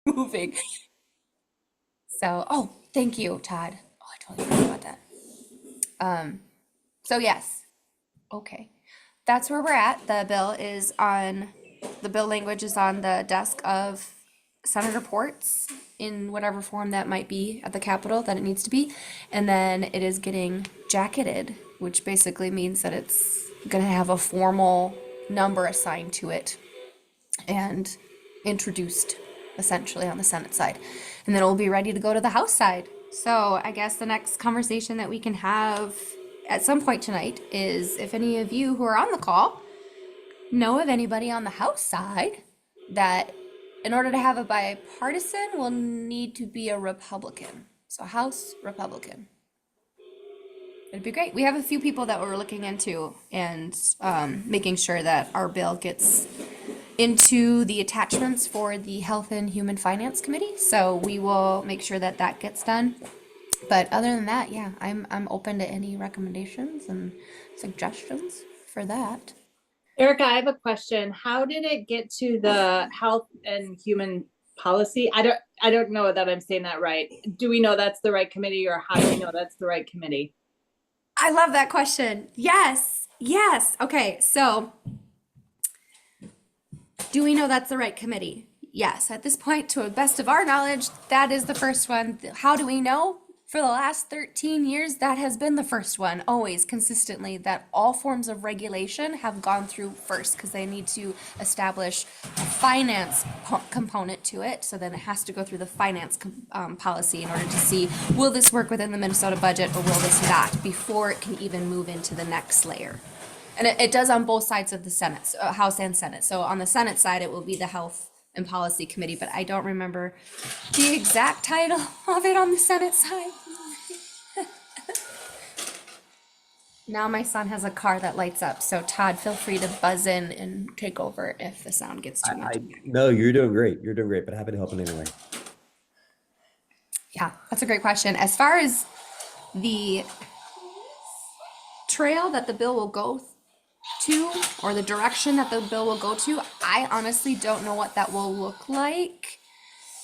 moving. So, oh, thank you, Todd. Oh, I totally forgot about that. So yes, okay. That's where we're at. The bill language is on the desk of Senator Ports in whatever form that might be at the Capitol that it needs to be. And then it is getting jacketed, which basically means that it's gonna have a formal number assigned to it and introduced essentially on the Senate side. And then it will be ready to go to the House side. So I guess the next conversation that we can have at some point tonight is if any of you who are on the call know of anybody on the House side that in order to have a bipartisan will need to be a Republican. So House Republican. It'd be great. We have a few people that we're looking into and making sure that our bill gets into the attachments for the Health and Human Finance Committee. So we will make sure that that gets done. But other than that, yeah, I'm open to any recommendations and suggestions for that. Erica, I have a question. How did it get to the Health and Human Policy? I don't know that I'm saying that right. Do we know that's the right committee, or how do we know that's the right committee? I love that question. Yes, yes. Okay, so do we know that's the right committee? Yes, at this point, to the best of our knowledge, that is the first one. How do we know? For the last 13 years, that has been the first one, always consistently, that all forms of regulation have gone through first because they need to establish a finance component to it. So then it has to go through the finance policy in order to see, will this work within the Minnesota budget or will this not, before it can even move into the next layer. And it does on both sides of the Senate, House and Senate. So on the Senate side, it will be the Health and Policy Committee, but I don't remember the exact title of it on the Senate side. Now my son has a car that lights up, so Todd, feel free to buzz in and take over if the sound gets too much. No, you're doing great. You're doing great, but happy to help in any way. Yeah, that's a great question. As far as the trail that the bill will go to, or the direction that the bill will go to, I honestly don't know what that will look like.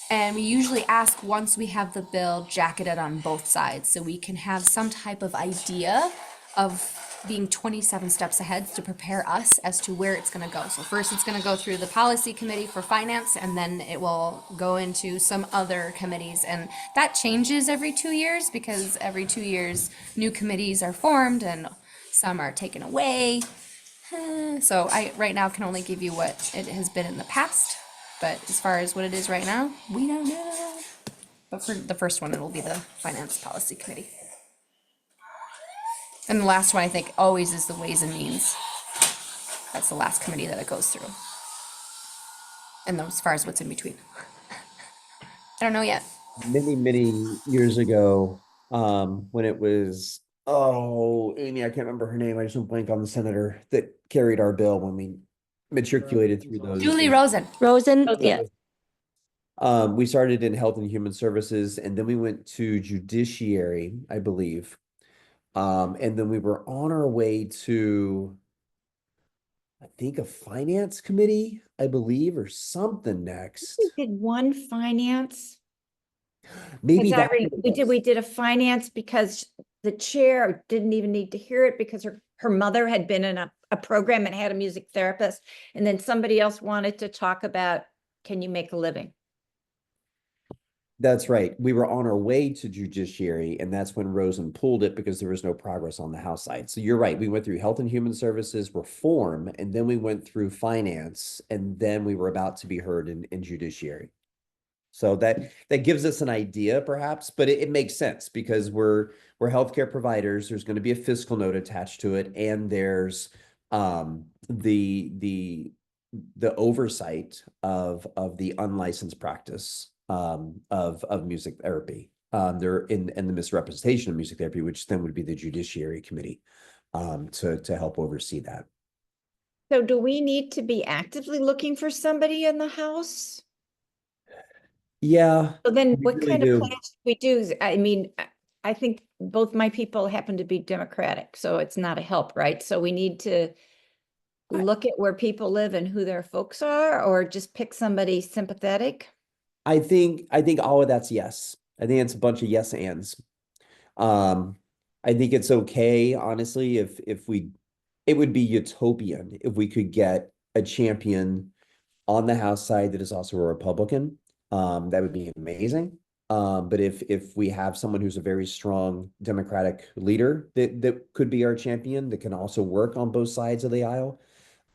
And we usually ask once we have the bill jacketed on both sides, so we can have some type of idea of being 27 steps ahead to prepare us as to where it's going to go. So first it's going to go through the policy committee for finance, and then it will go into some other committees. And that changes every 2 years because every 2 years new committees are formed and some are taken away. So I right now can only give you what it has been in the past, but as far as what it is right now, we don't know. But for the first one, it'll be the Finance Policy Committee. And the last one, I think, always is the Ways and Means. That's the last committee that it goes through. And as far as what's in between. I don't know yet. Many years ago, when it was, oh, Amy, I can't remember her name. I just went blank on the senator that carried our bill when we matriculated through those. Julie Rosen. Rosen, yeah. We started in Health and Human Services, and then we went to Judiciary, I believe. And then we were on our way to, I think, a Finance Committee, I believe, or something next. We did one finance. Maybe Because that we did a finance because the chair didn't even need to hear it because her mother had been in a program and had a music therapist. And then somebody else wanted to talk about, can you make a living? That's right. We were on our way to Judiciary, and that's when Rosen pulled it because there was no progress on the House side. So you're right. We went through Health and Human Services reform, and then we went through finance, and then we were about to be heard in Judiciary. So that gives us an idea, perhaps, but it makes sense because we're healthcare providers. There's going to be a fiscal note attached to it, and there's the oversight of the unlicensed practice of music therapy. They're in the misrepresentation of music therapy, which then would be the Judiciary Committee to help oversee that. So do we need to be actively looking for somebody in the House? Yeah. So then we what really kind do. of plans do we do? I mean, I think both my people happen to be Democratic, so it's not a help, right? So we need to look at where people live and who their folks are, or just pick somebody sympathetic. I think all of that's yes. I think it's a bunch of yes ands. Um, I think it's okay, honestly, if we, it would be utopian if we could get a champion on the House side that is also a Republican. That would be amazing. But if we have someone who's a very strong Democratic leader that could be our champion, that can also work on both sides of the aisle,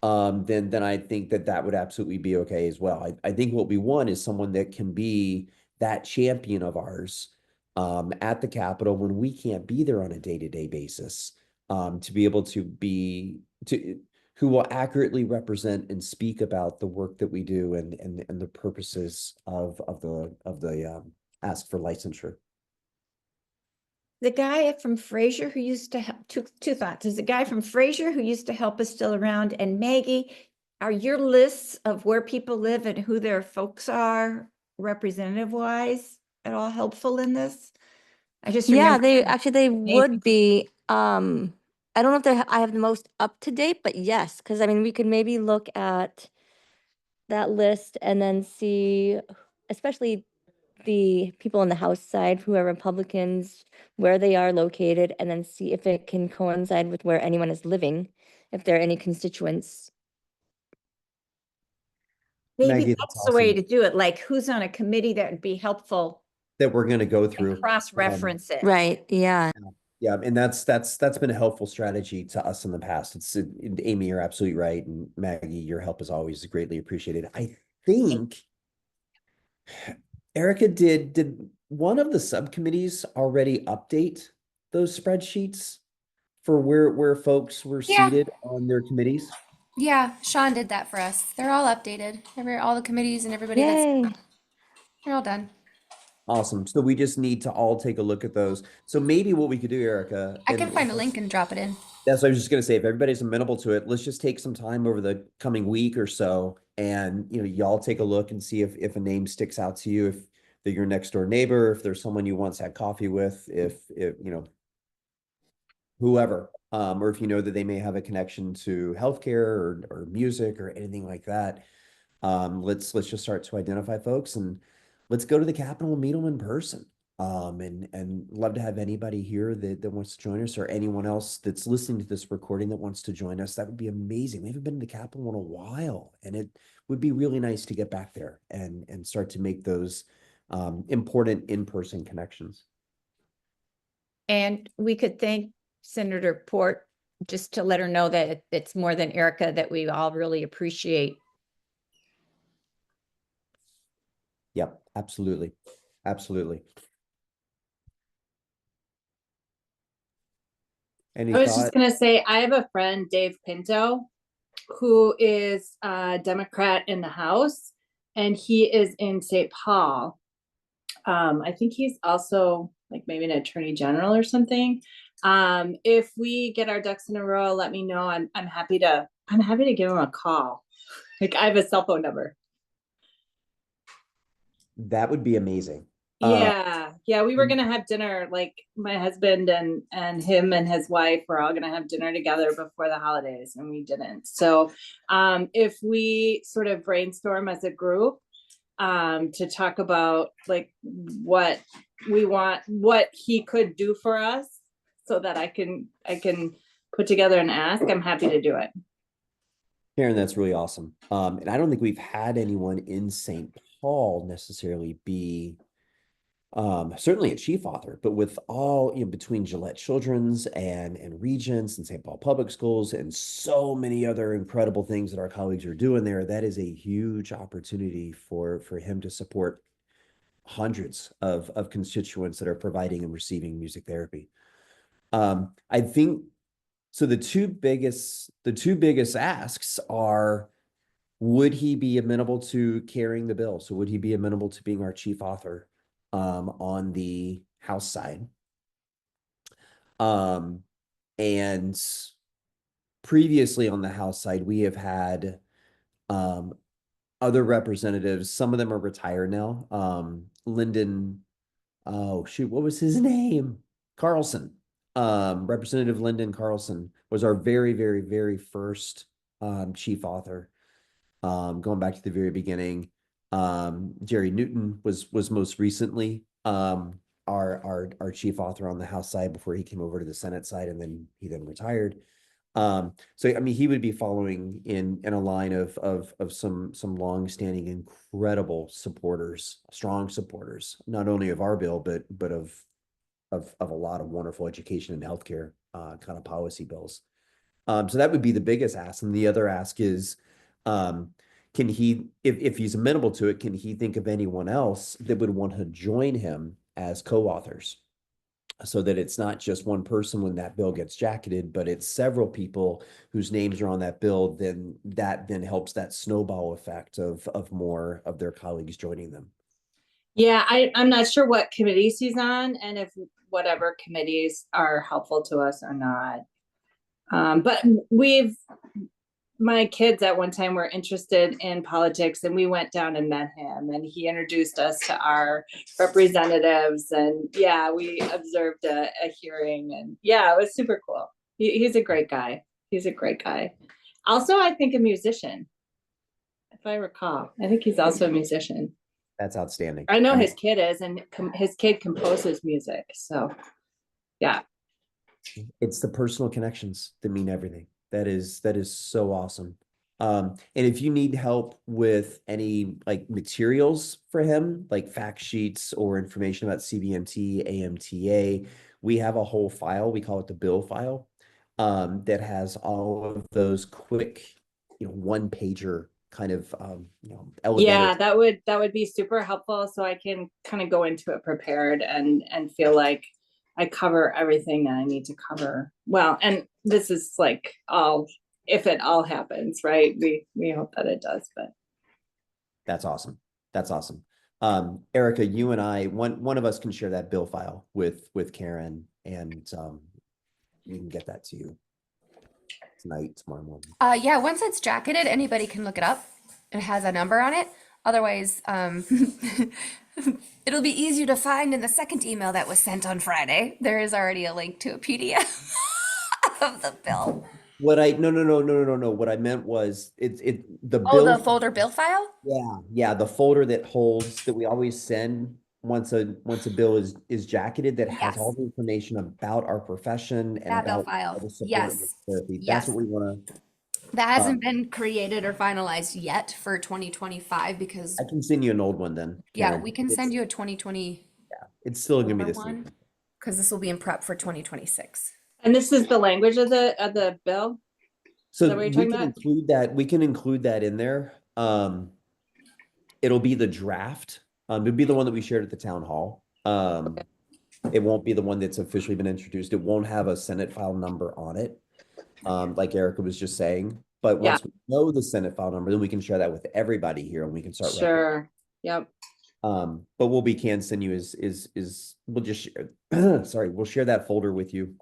then I think that that would absolutely be okay as well. I think what we want is someone that can be that champion of ours at the Capitol when we can't be there on a day-to-day basis, to be able to be to who will accurately represent and speak about the work that we do and the purposes of the ask for licensure. The guy from Fraser who used to help, two thoughts. Is the guy from Fraser who used to help us still around? And Maggie, are your lists of where people live and who their folks are representative wise at all helpful in this? I just Yeah, remember. they Maybe. would be. I don't know if I have the most up to date, but yes, because I mean, we could maybe look at that list and then see, especially the people on the House side who are Republicans, where they are located, and then see if it can coincide with where anyone is living, if there are any constituents. Maybe Maggie, that's the way awesome to do it, like who's on a committee that would be helpful that we're going to go and through. cross-reference it. Right, yeah. Yeah, and that's been a helpful strategy to us in the past. Amy, you're absolutely right, and Maggie, your help is always greatly appreciated. I think Erica, did one of the subcommittees already update those spreadsheets for where folks were Yeah. seated on their committees? Yeah, Sean did that for us. They're all updated. All the committees and everybody Yay. they're all done. Awesome. So we just need to all take a look at those. So maybe what we could do, Erica, I can and find a link and drop it in. that's what I was just gonna say. If everybody's amenable to it, let's just take some time over the coming week or so, and y'all take a look and see if a name sticks out to you, if they're your next door neighbor, if there's someone you once had coffee with, if whoever, or if you know that they may have a connection to healthcare or music or anything like that. Let's just start to identify folks and let's go to the Capitol and meet them in person. And love to have anybody here that wants to join us, or anyone else that's listening to this recording that wants to join us. That would be amazing. We haven't been to the Capitol in a while, and it would be really nice to get back there and start to make those important in-person connections. And we could thank Senator Port, just to let her know that it's more than Erica, that we all really appreciate. Yep, absolutely. Absolutely. Any I was thought? just gonna say, I have a friend, Dave Pinto, who is a Democrat in the House, and he is in St. Paul. I think he's also like maybe an attorney general or something. If we get our ducks in a row, let me know. I'm happy to give him a call. Like, I have a cell phone number. That would be amazing. Yeah, we were gonna have dinner, like my husband and him and his wife were all gonna have dinner together before the holidays, and we didn't. So if we sort of brainstorm as a group to talk about like what we want, what he could do for us, so that I can put together an ask, I'm happy to do it. Karen, that's really awesome. And I don't think we've had anyone in St. Paul necessarily be certainly a chief author, but with all, between Gillette Children's and Regents and St. Paul Public Schools and so many other incredible things that our colleagues are doing there, that is a huge opportunity for him to support hundreds of constituents that are providing and receiving music therapy. I think so. The two biggest asks are, would he be amenable to carrying the bill? So would he be amenable to being our chief author on the House side? And previously on the House side, we have had other representatives. Some of them are retired now. Lyndon, oh shoot, what was his name? Carlson. Representative Lyndon Carlson was our very, very, very first chief author. Going back to the very beginning. Jerry Newton was most recently our chief author on the House side before he came over to the Senate side, and then he retired. So I mean, he would be following in a line of some longstanding, incredible supporters, strong supporters, not only of our bill, but of a lot of wonderful education and healthcare kind of policy bills. So that would be the biggest ask. And the other ask is, can he, if he's amenable to it, can he think of anyone else that would want to join him as co-authors? So that it's not just one person when that bill gets jacketed, but it's several people whose names are on that bill, then that helps that snowball effect of more of their colleagues joining them. Yeah, I'm not sure what committees he's on and if whatever committees are helpful to us or not. But my kids at one time were interested in politics, and we went down and met him, and he introduced us to our representatives, and yeah, we observed a hearing, and yeah, it was super cool. He's a great guy. He's a great guy. Also, I think a musician, if I recall. I think he's also a musician. That's outstanding. I know his kid is, and his kid composes music, so yeah. It's the personal connections that mean everything. That is so awesome. And if you need help with any like materials for him, like fact sheets or information about CBMT, AMTA, we have a whole file. We call it the bill file, that has all of those quick, one pager kind of, elevator. Yeah, that would be super helpful, so I can kind of go into it prepared and feel like I cover everything that I need to cover. Well, and this is like if it all happens, right? We hope that it does, but That's awesome. That's awesome. Erica, you and I, one of us can share that bill file with Karen, and we can get that to you tonight, tomorrow morning. Yeah, once it's jacketed, anybody can look it up. It has a number on it. Otherwise, it'll be easier to find in the second email that was sent on Friday. There is already a link to a PDF of the bill. No. What I meant was the Oh, bill. the folder bill file? Yeah, the folder that we always send once a bill is jacketed, that has all Yes. the information about our profession and That bill about file. all the support Yes. and therapy. Yes. That's what we want to. That hasn't been created or finalized yet for 2025 because, I can send you an old one then. yeah, Karen. we can send you a 2020 It's still gonna be the same. one because this will be in prep for 2026. and this is the language of the bill. So that what you're we talking can about? include that. We can include that in there. It'll be the draft. It'll be the one that we shared at the town hall. It won't be the one that's officially been introduced. It won't have a Senate file number on it, like Erica was just saying. But Yeah. once we know the Senate file number, then we can share that with everybody here, and we can start. Sure. Yep. But what we can send you is we'll just share, sorry, we'll share that folder with you.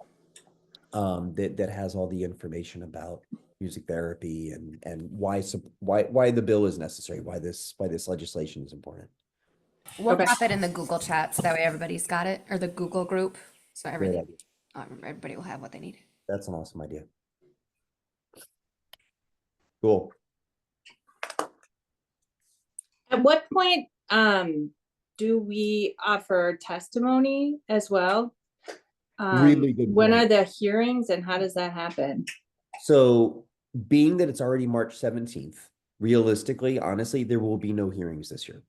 That has all the information about music therapy and why the bill is necessary, why this legislation is important. We'll Okay. drop it in the Google chat so that way everybody's got it, or the Google group, so Great everything, idea. everybody will have what they need. That's an awesome idea. Cool. At what point do we offer testimony as well? Really good When point. are the hearings and how does that happen? So being that it's already March 17th, realistically, honestly, there will be no hearings this year.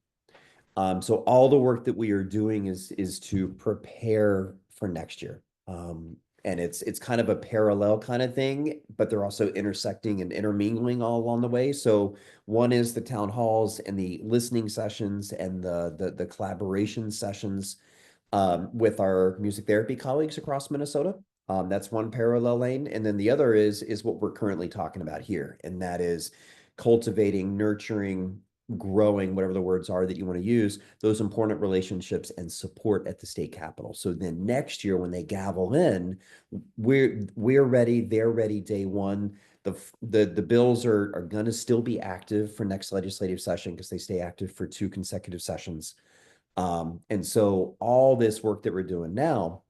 So all the work that we are doing is to prepare for next year. And it's kind of a parallel kind of thing, but they're also intersecting and intermingling all along the way. So one is the town halls and the listening sessions and the collaboration sessions with our music therapy colleagues across Minnesota. That's one parallel lane. And then the other is what we're currently talking about here. And that is cultivating, nurturing, growing, whatever the words are that you want to use, those important relationships and support at the state capitol. So then next year when they gavel in, we're ready, they're ready day one. The bills are going to still be active for next legislative session because they stay active for 2 consecutive sessions. And so all this work that we're doing now,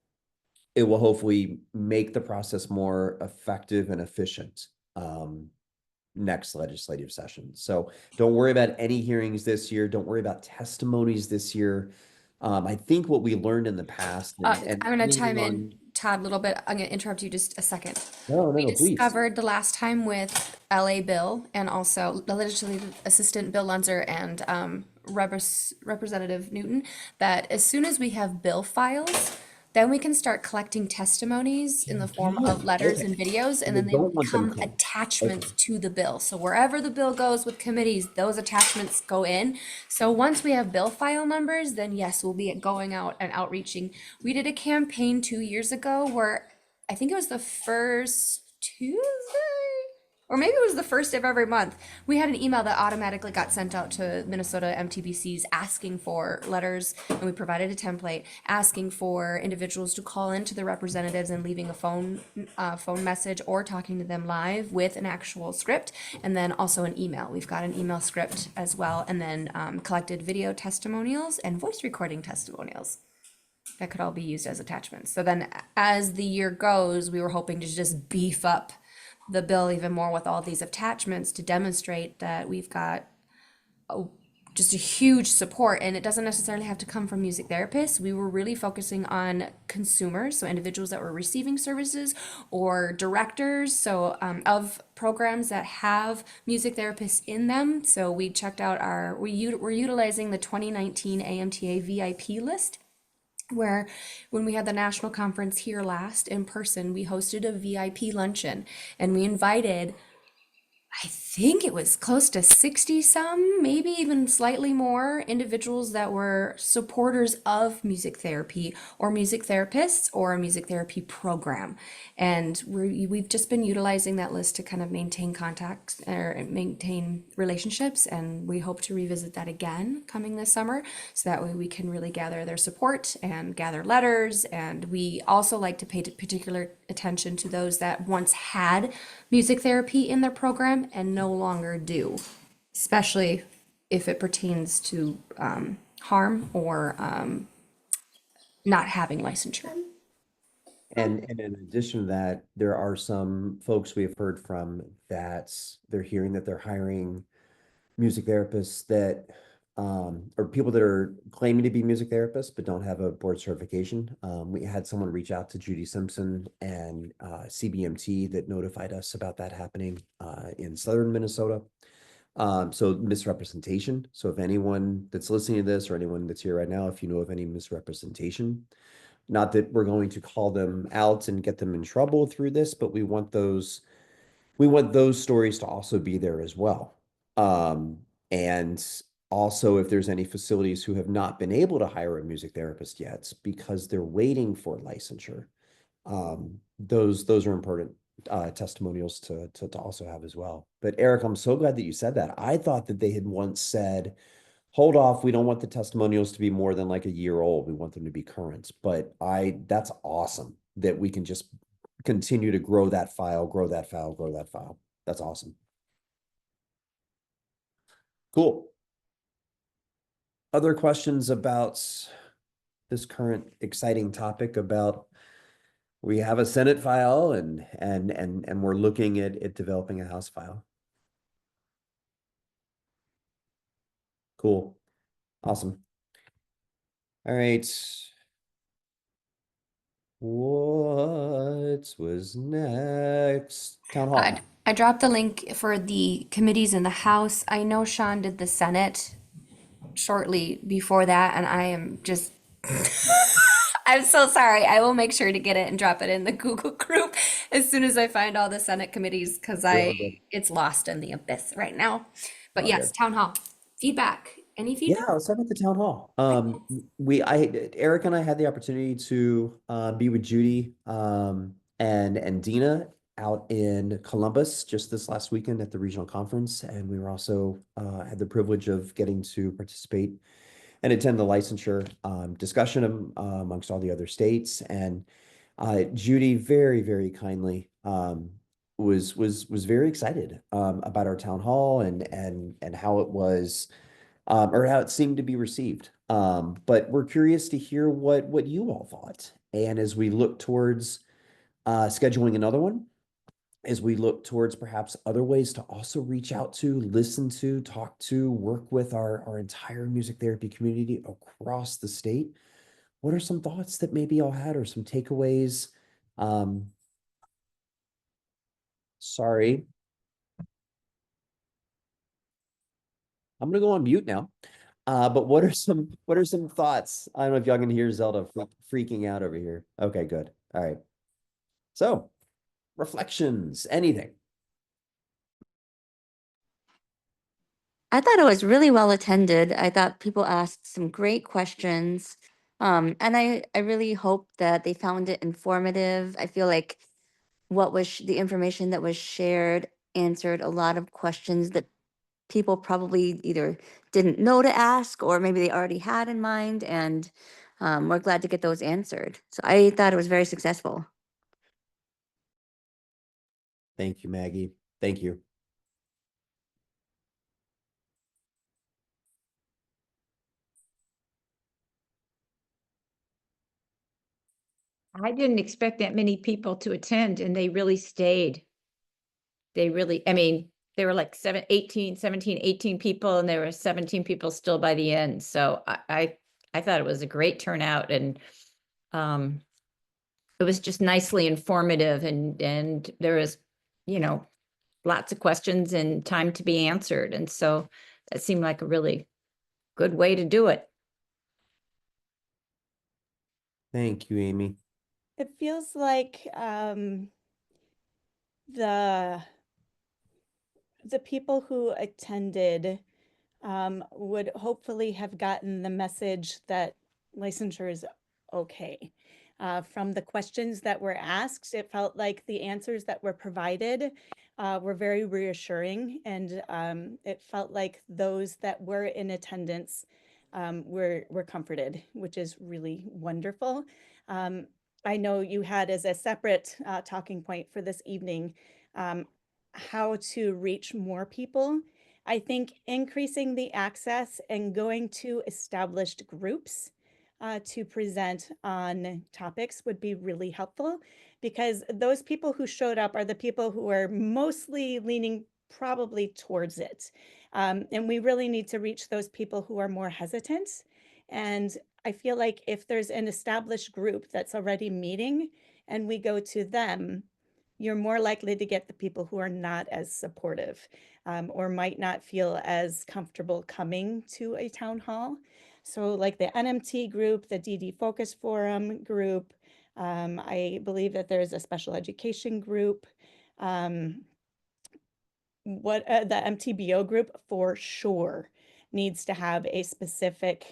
it will hopefully make the process more effective and efficient. next legislative session. So don't worry about any hearings this year. Don't worry about testimonies this year. I think what we learned in the past, and I'm gonna chime in, anyone- Todd, a little bit. I'm gonna interrupt you just a second. no, We please. discovered the last time with LA Bill and also the legislative assistant Bill Lunzer and Representative Newton that as soon as we have bill files, then we can start collecting testimonies in the form of letters and videos, and then they will don't want them become to- attachments to the bill. So wherever the bill goes with committees, those attachments go in. So once we have bill file numbers, then yes, we'll be going out and outreaching. We did a campaign 2 years ago where I think it was the first Tuesday, or maybe it was the first of every month. We had an email that automatically got sent out to Minnesota MTBCs asking for letters, and we provided a template asking for individuals to call into the representatives and leaving a phone message or talking to them live with an actual script, and then also an email. We've got an email script as well, and then collected video testimonials and voice recording testimonials that could all be used as attachments. So then as the year goes, we were hoping to just beef up the bill even more with all these attachments to demonstrate that we've got just a huge support, and it doesn't necessarily have to come from music therapists. We were really focusing on consumers, so individuals that were receiving services or directors, so of programs that have music therapists in them. So we checked out we're utilizing the 2019 AMTA VIP list, where when we had the national conference here last in person, we hosted a VIP luncheon and we invited, I think it was close to 60 some, maybe even slightly more individuals that were supporters of music therapy or music therapists or a music therapy program. And we've just been utilizing that list to kind of maintain contacts or maintain relationships. And we hope to revisit that again coming this summer. So that way we can really gather their support and gather letters. And we also like to pay particular attention to those that once had music therapy in their program and no longer do, especially if it pertains to harm or not having licensure. And in addition to that, there are some folks we have heard from that they're hearing that they're hiring music therapists that or people that are claiming to be music therapists but don't have a board certification. We had someone reach out to Judy Simpson and CBMT that notified us about that happening in southern Minnesota. So misrepresentation. So if anyone that's listening to this or anyone that's here right now, if you know of any misrepresentation, not that we're going to call them out and get them in trouble through this, but we want those stories to also be there as well. And also if there's any facilities who have not been able to hire a music therapist yet because they're waiting for licensure, those are important testimonials to also have as well. But Eric, I'm so glad that you said that. I thought that they had once said, hold off, we don't want the testimonials to be more than like a year old. We want them to be current. But that's awesome that we can just continue to grow that file, grow that file, grow that file. That's awesome. Cool. Other questions about this current exciting topic about we have a Senate file and we're looking at developing a House file. Cool. Awesome. All right. What was next? Town hall. I dropped the link for the committees in the House. I know Sean did the Senate shortly before that, and I am just I'm so sorry. I will make sure to get it and drop it in the Google group as soon as I find all the Senate committees because it's lost in the abyss right now. But yes, town hall feedback. Any feedback? Yeah, let's talk about the town hall. Eric and I had the opportunity to be with Judy and Dina out in Columbus just this last weekend at the regional conference, and we were also had the privilege of getting to participate and attend the licensure discussion amongst all the other states. And Judy very, very kindly was very excited about our town hall and how it was. Or how it seemed to be received. But we're curious to hear what you all thought. And as we look towards scheduling another one, as we look towards perhaps other ways to also reach out to, listen to, talk to, work with our entire music therapy community across the state. What are some thoughts that maybe y'all had or some takeaways? Sorry. I'm gonna go on mute now. But what are some thoughts? I don't know if y'all can hear Zelda freaking out over here. Okay, good. All right. So, reflections, anything. I thought it was really well attended. I thought people asked some great questions. And I really hope that they found it informative. I feel like what was the information that was shared answered a lot of questions that people probably either didn't know to ask or maybe they already had in mind. And we're glad to get those answered. So I thought it was very successful. Thank you, Maggie. Thank you. I didn't expect that many people to attend and they really stayed. They really, I mean, there were like 18 people and there were 17 people still by the end. So I thought it was a great turnout and it was just nicely informative and there was, you know, lots of questions and time to be answered. And so that seemed like a really good way to do it. Thank you, Amy. It feels like the people who attended would hopefully have gotten the message that licensure is okay. From the questions that were asked, it felt like the answers that were provided were very reassuring, and it felt like those that were in attendance were comforted, which is really wonderful. I know you had as a separate talking point for this evening how to reach more people. I think increasing the access and going to established groups to present on topics would be really helpful, because those people who showed up are the people who are mostly leaning probably towards it. And we really need to reach those people who are more hesitant. And I feel like if there's an established group that's already meeting and we go to them, you're more likely to get the people who are not as supportive or might not feel as comfortable coming to a town hall. So like the NMT group, the DD Focus Forum group, I believe that there's a special education group. The MTBO group for sure needs to have a specific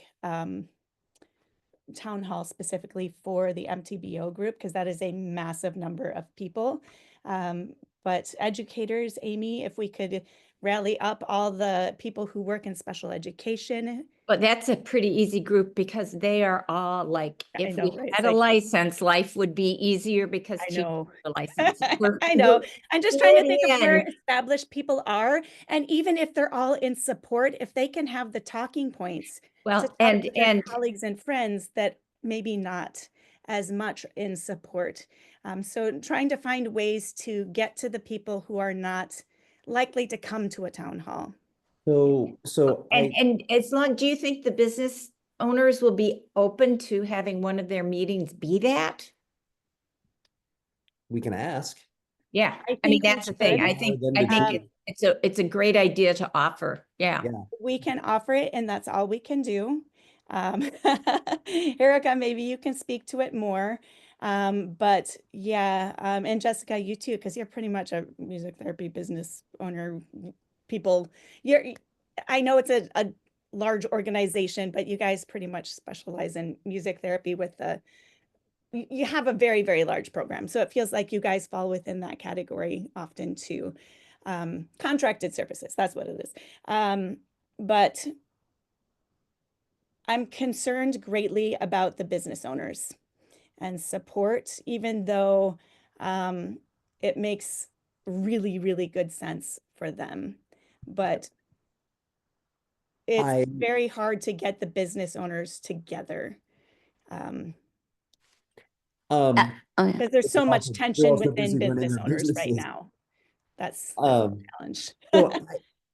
town hall specifically for the MTBO group, because that is a massive number of people. But educators, Amy, if we could rally up all the people who work in special education. But that's a pretty easy group because they are all like, I if know, we right? had It's a like, license, life would be easier because I cheaper know. the license. I know. I'm just trying to think of where in. established people are. And even if they're all in support, if they can have the talking points to Well, talk and to their colleagues and friends that maybe not as much in support. So trying to find ways to get to the people who are not likely to come to a town hall. So and as long, do you think the business owners will be open to having one of their meetings be that? we can ask. Yeah, I I mean, think we that's the thing. should. I think Them to do- it's a great idea to offer. Yeah. Yeah. We can offer it, and that's all we can do. Erica, maybe you can speak to it more. But yeah, and Jessica, you too, because you're pretty much a music therapy business owner. People, I know it's a large organization, but you guys pretty much specialize in music therapy with you have a very, very large program. So it feels like you guys fall within that category often too. Contracted services, that's what it is. But I'm concerned greatly about the business owners and support, even though it makes really, really good sense for them. But it's very hard to get the business owners together. Oh, yeah. Because there's so much tension within business owners right now. That's Um, the challenge. well,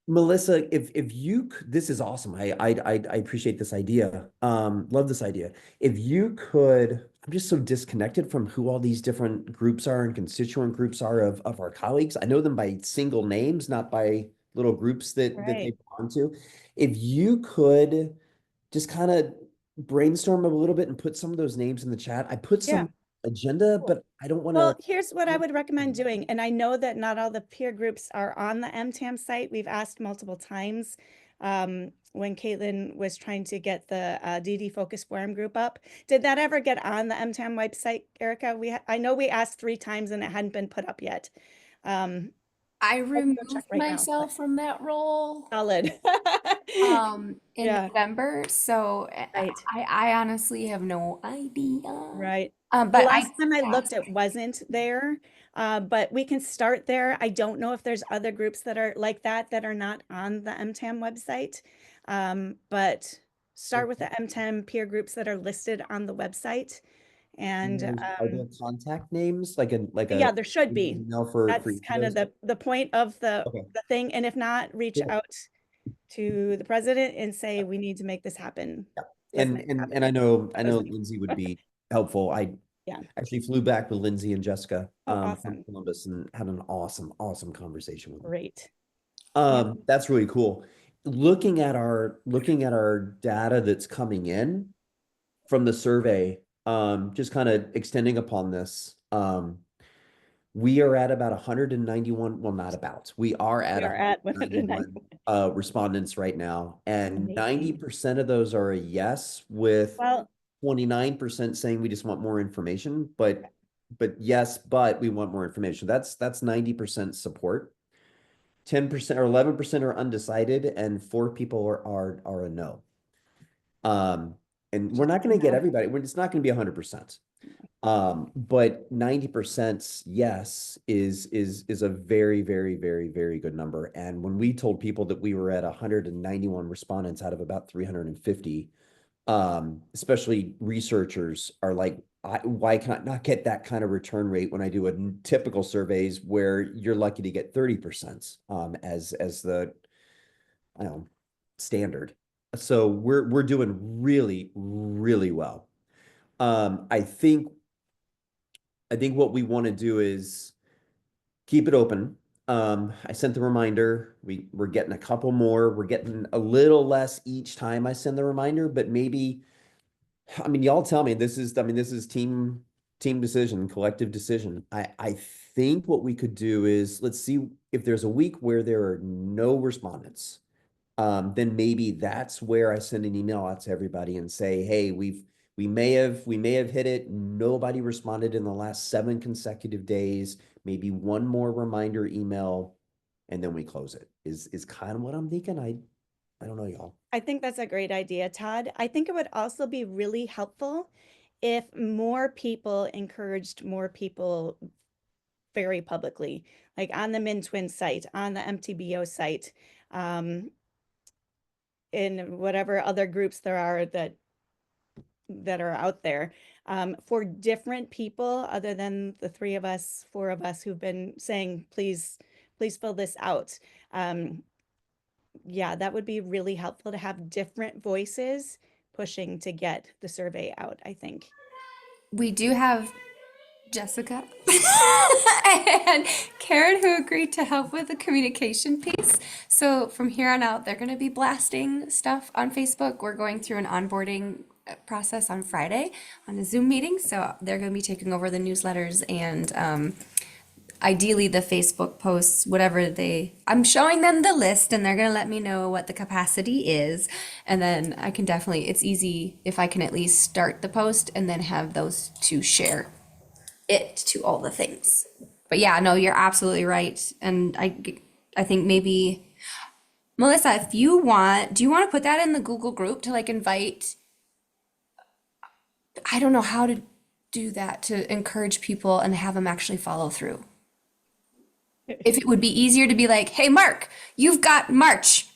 Melissa, if you this is awesome. I appreciate this idea. Love this idea. If you could, I'm just so disconnected from who all these different groups are and constituent groups are of our colleagues. I know them by single names, not by little groups that they Right. belong to. If you could just kind of brainstorm a little bit and put some of those names in the chat. I put Yeah. some agenda, Cool. but I don't want Well, to. here's what I would recommend doing, and I know that not all the peer groups are on the MTAM site. We've asked multiple times when Caitlin was trying to get the DD Focus Forum group up. Did that ever get on the MTAM website, Erica? I know we asked 3 times and it hadn't been put up yet. I I'll go removed check right now, but- myself from that role Solid. in Yeah. November, so Right. I honestly have no idea. Right. But The last time I looked, it wasn't there, but we can start there. I don't know if there's other groups that are like that are not on the MTAM website, but start with the MTAM peer groups that are listed on the website. And Are there contact names like yeah, there should be. email for That's each of kind of those? the point of the Okay. thing. And if not, reach Cool. out to the president and say, we need to make this happen. Let's make it happen. And I know Proposing. Lindsay would be helpful. I Yeah. actually flew back with Lindsay and Jessica Oh, from awesome. Columbus and had an awesome conversation with them. Great. That's really cool. Looking at our data that's coming in from the survey, just kind of extending upon this, we are at about 191, well, not about, we are at We are at 191 respondents right now, and Amazing. 90% of those are a yes, with Well, 29% saying we just want more information, but yes, but we want more information. That's 90% support. 10% or 11% are undecided, and 4 people are a no. And we're not going to get everybody. It's not going to be 100%. But 90% yes is a very good number. And when we told people that we were at 191 respondents out of about 350, especially researchers are like, why can I not get that kind of return rate when I do a typical surveys where you're lucky to get 30% as the, I don't know, standard. So we're doing really well. I think what we want to do is keep it open. I sent the reminder. We're getting a couple more. We're getting a little less each time I send the reminder, but maybe, I mean, y'all tell me, this is team decision, collective decision. I think what we could do is, let's see if there's a week where there are no respondents. Then maybe that's where I send an email out to everybody and say, hey, we may have hit it. Nobody responded in the last 7 consecutive days. Maybe one more reminder email, and then we close it. Is kind of what I'm thinking. I don't know, y'all. I think that's a great idea, Todd. I think it would also be really helpful if more people encouraged more people very publicly, like on the MinTwin site, on the MTBO site, in whatever other groups there are that are out there, for different people other than the 3 of us, 4 of us who've been saying, please fill this out. Yeah, that would be really helpful to have different voices pushing to get the survey out, I think. we do have Jessica and Karen who agreed to help with the communication piece. So from here on out, they're going to be blasting stuff on Facebook. We're going through an onboarding process on Friday on a Zoom meeting. So they're going to be taking over the newsletters and ideally the Facebook posts, whatever I'm showing them the list and they're going to let me know what the capacity is. And then I can definitely, it's easy if I can at least start the post and then have those 2 share it to all the things. But yeah, no, you're absolutely right. And I think maybe, Melissa, if you want, do you want to put that in the Google group to like invite, I don't know how to do that, to encourage people and have them actually follow through. If it would be easier to be like, hey, Mark, you've got March.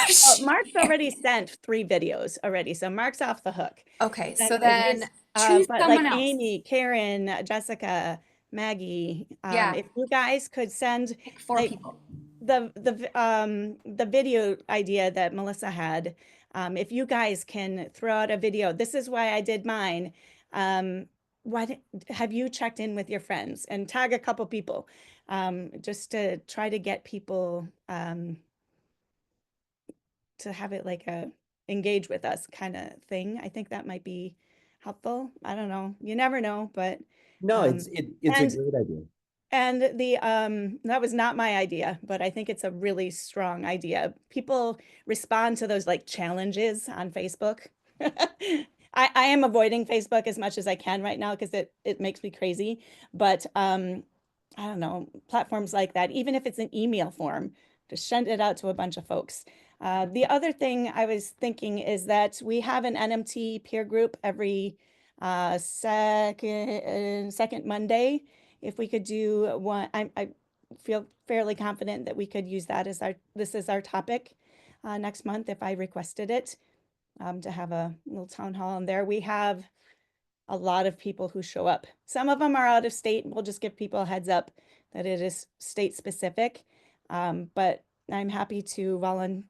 Well, Mark's already sent 3 videos already, so Mark's off the hook. Okay, so That then is, choose but someone like else. Amy, Karen, Jessica, Maggie, Yeah. if you guys could send Pick 4 like people. the video idea that Melissa had, if you guys can throw out a video, this is why I did mine. Have you checked in with your friends and tag a couple people, just to try to get people to have it like a engage with us kind of thing. I think that might be helpful. I don't know. You never know, but No, um, it's a and great idea. and the that was not my idea, but I think it's a really strong idea. People respond to those like challenges on Facebook. I am avoiding Facebook as much as I can right now because it makes me crazy. But I don't know, platforms like that, even if it's an email form, just send it out to a bunch of folks. The other thing I was thinking is that we have an NMT peer group every second Monday. If we could do one, I feel fairly confident that we could use that as this is our topic next month if I requested it, to have a little town hall in there. We have a lot of people who show up. Some of them are out of state. We'll just give people a heads up that it is state specific. But I'm happy to volunteer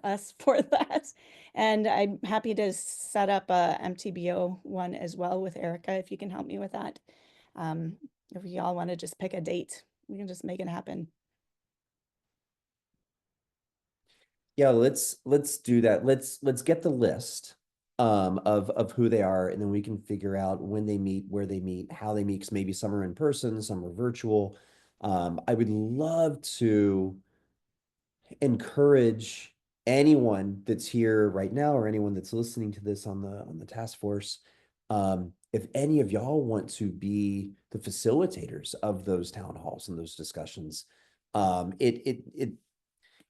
us for that. And I'm happy to set up a MTBO one as well with Erica, if you can help me with that. If you all want to just pick a date, we can just make it happen. Yeah, let's do that. Let's get the list of who they are, and then we can figure out when they meet, where they meet, how they meet, because maybe some are in person, some are virtual. I would love to encourage anyone that's here right now or anyone that's listening to this on the task force. If any of y'all want to be the facilitators of those town halls and those discussions,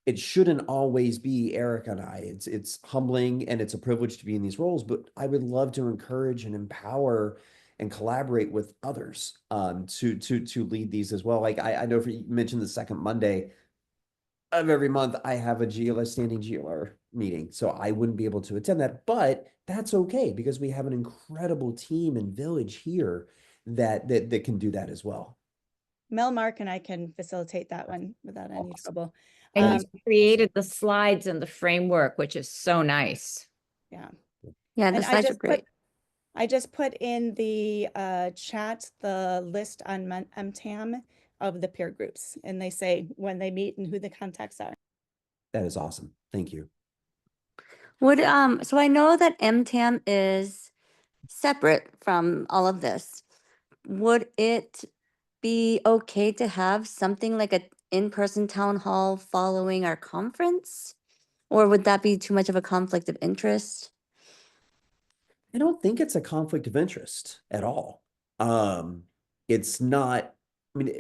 it shouldn't always be Eric and I. It's humbling and it's a privilege to be in these roles, but I would love to encourage and empower and collaborate with others to lead these as well. Like I know you mentioned the second Monday of every month, I have a GLR standing GLR meeting, so I wouldn't be able to attend that, but that's okay because we have an incredible team and village here that can do that as well. Mel, Mark, and I can facilitate that one without any Awesome. trouble. And That's you created the slides and the framework, which is so nice. Yeah. Yeah, the And slides are great. I just put in the chat the list on MTAM of the peer groups, and they say when they meet and who the contacts are. That is awesome. Thank you. Would so I know that MTAM is separate from all of this. Would it be okay to have something like a in-person town hall following our conference? Or would that be too much of a conflict of interest? I don't think it's a conflict of interest at all. It's not, I mean,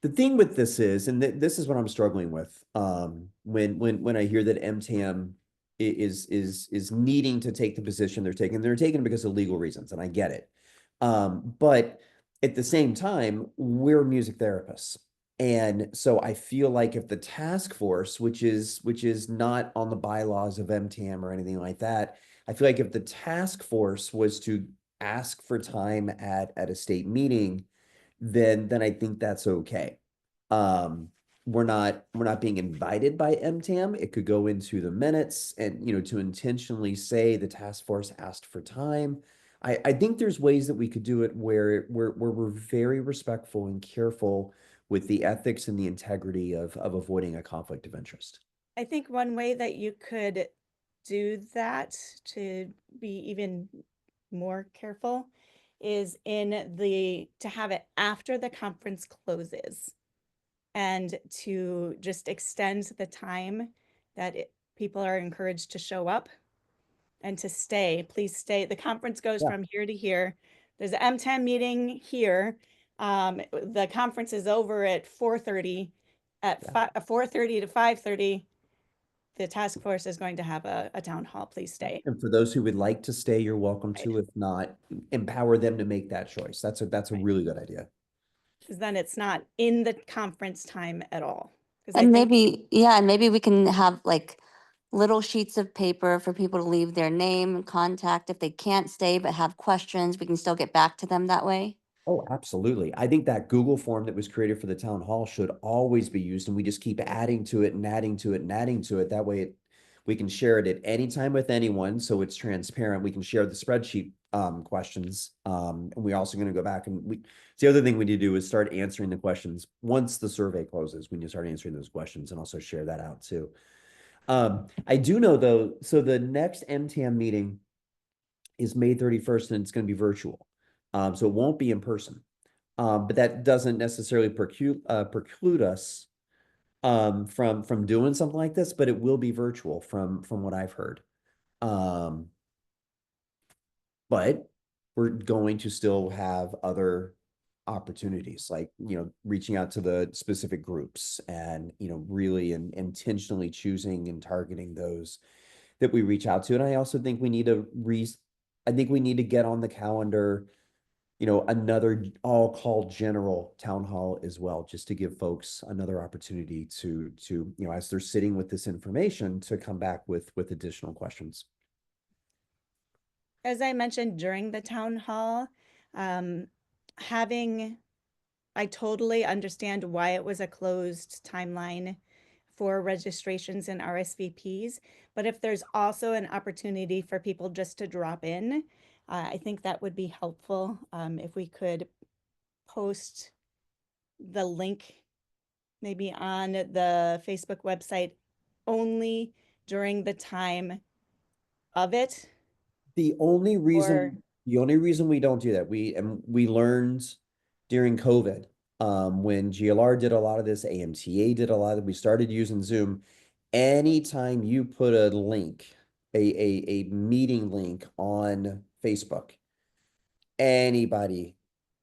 the thing with this is, and this is what I'm struggling with, when I hear that MTAM is needing to take the position they're taking it because of legal reasons, and I get it. But at the same time, we're music therapists. And so I feel like if the task force, which is not on the bylaws of MTAM or anything like that, I feel like if the task force was to ask for time at a state meeting, then I think that's okay. We're not being invited by MTAM. It could go into the minutes and, to intentionally say the task force asked for time. I think there's ways that we could do it where we're very respectful and careful with the ethics and the integrity of avoiding a conflict of interest. I think one way that you could do that to be even more careful is to have it after the conference closes and to just extend the time that people are encouraged to show up and to stay. Please stay. The conference goes Yeah. from here to here. There's an M10 meeting here. The conference is over at 4:30. At 4:30 to 5:30, the task force is going to have a town hall. Please stay. And for those who would like to stay, you're welcome to. If not, empower them to make that choice. That's a really good idea. Because then it's not in the conference time at all. And maybe we can have like little sheets of paper for people to leave their name and contact. If they can't stay but have questions, we can still get back to them that way. Oh, absolutely. I think that Google form that was created for the town hall should always be used, and we just keep adding to it and adding to it and adding to it. That way we can share it at any time with anyone, so it's transparent. We can share the spreadsheet questions. And we're also going to go back and the other thing we need to do is start answering the questions once the survey closes. We need to start answering those questions and also share that out too. I do know though, so the next MTAM meeting is May 31st and it's going to be virtual. So it won't be in person. But that doesn't necessarily preclude us from doing something like this, but it will be virtual from what I've heard. But we're going to still have other opportunities, like, reaching out to the specific groups and, really intentionally choosing and targeting those that we reach out to. And I also think we need to get on the calendar, another all-call general town hall as well, just to give folks another opportunity to, as they're sitting with this information, to come back with additional questions. As I mentioned during the town hall, I totally understand why it was a closed timeline for registrations and RSVPs, but if there's also an opportunity for people just to drop in, I think that would be helpful. If we could post the link maybe on the Facebook website only during the time of it. The only Or- reason we don't do that, we learned during COVID, when GLR did a lot of this, AMTA did a lot of it, we started using Zoom. Anytime you put a link, a meeting link on Facebook, anybody,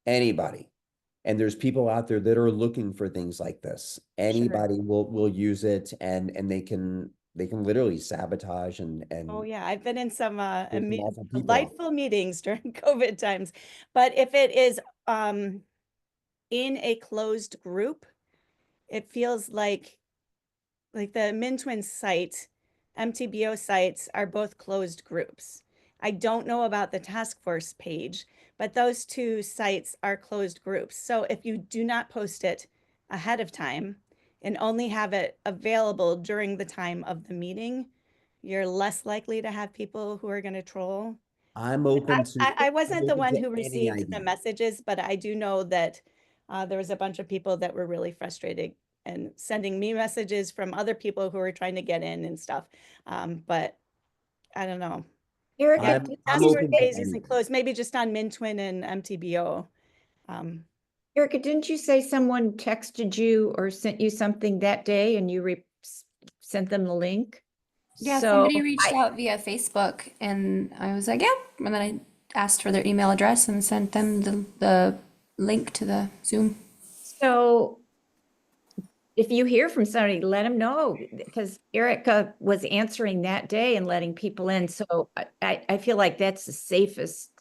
and there's people out there that are looking for things like this. Anybody will use it, and they can literally sabotage and Oh yeah, I've been in some There's some awful people out delightful meetings during COVID times. But if it is in a closed group, it feels like the MinTwin site, MTBO sites are both closed groups. I don't know about the task force page, but those two sites are closed groups. So if you do not post it ahead of time and only have it available during the time of the meeting, you're less likely to have people who are going to troll. I'm open to. I wasn't the open one to who any received the idea. messages, but I do know that there was a bunch of people that were really frustrated and sending me messages from other people who were trying to get in and stuff. But I don't know. Erica, I'm did Task you force open to page any. isn't closed, maybe just on MinTwin and MTBO. Erica, didn't you say someone texted you or sent you something that day and you sent them the link? Yeah, So somebody reached out via Facebook and I was like, yeah. And then I asked for their email address and sent them the link to the Zoom. So if you hear from somebody, let them know, because Erica was answering that day and letting people in. So I feel like that's the safest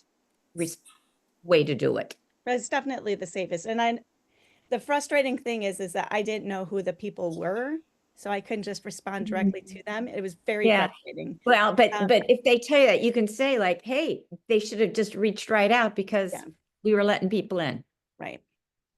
way to do it. But it's definitely the safest. And the frustrating thing is that I didn't know who the people were, so I couldn't just respond directly to them. It was very Yeah. frustrating. Well, but if they tell you that, you can say like, hey, they should have just reached right out because Yeah. we were letting people in. Right.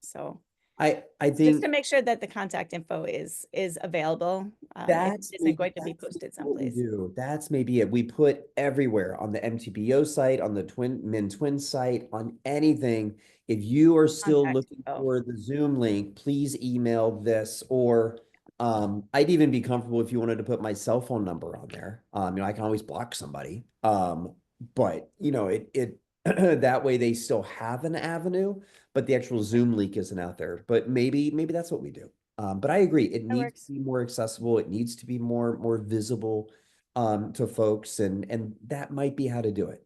So I just think to make sure that the contact info is available. If that's it isn't going to be that's posted what we someplace. do. That's maybe it. We put everywhere on the MTBO site, on the MinTwin site, on anything. If you are still Contact looking info. for the Zoom link, please email this, or I'd even be comfortable if you wanted to put my cell phone number on there. I can always block somebody. But it that way they still have an avenue, but the actual Zoom link isn't out there. But maybe that's what we do. But I agree, it That needs works. to be more accessible. It needs to be more visible to folks, and that might be how to do it.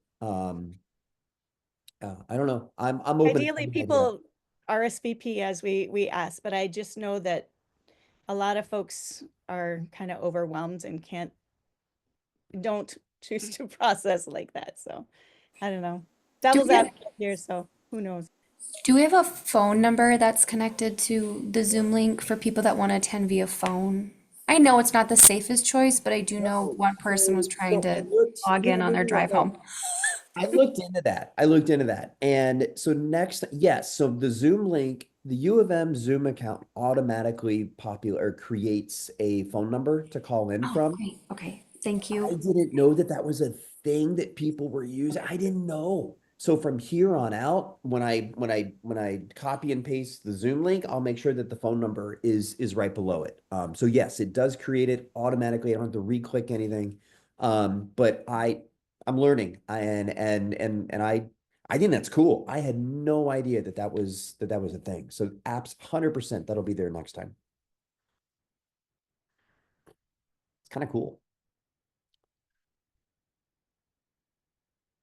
I don't know. I'm open to Ideally, any idea. people RSVP as we ask, but I just know that a lot of folks are kind of overwhelmed and don't choose to process like that. So I don't know. Devil's we- advocate here, so who knows? Do we have a phone number that's connected to the Zoom link for people that want to attend via phone? I know it's not the safest choice, but I do know one person was trying So I to looked- log in yeah, on their no, drive no. home. I looked into that. I looked into that. And so next, yes, so the Zoom link, the U of M Zoom account automatically popular creates a phone number to call in Oh, from. great. Okay, thank I you. didn't know that that was a thing that people were using. I didn't know. So from here on out, when I copy and paste the Zoom link, I'll make sure that the phone number is right below it. So yes, it does create it automatically. I don't have to re-click anything. But I'm learning, and I think that's cool. I had no idea that that was a thing. So apps 100% that'll be there next time. It's kind of cool.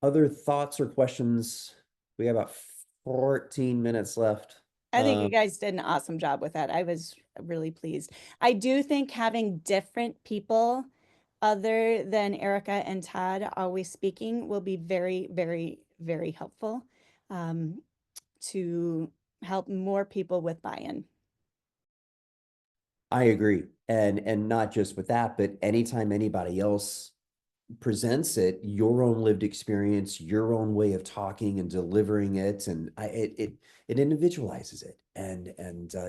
Other thoughts or questions? We have about 14 minutes left. I think you Um, guys did an awesome job with that. I was really pleased. I do think having different people other than Erica and Todd always speaking will be very, very, very helpful to help more people with buy-in. I agree. And not just with that, but anytime anybody else presents it, your own lived experience, your own way of talking and delivering it, and it individualizes it. And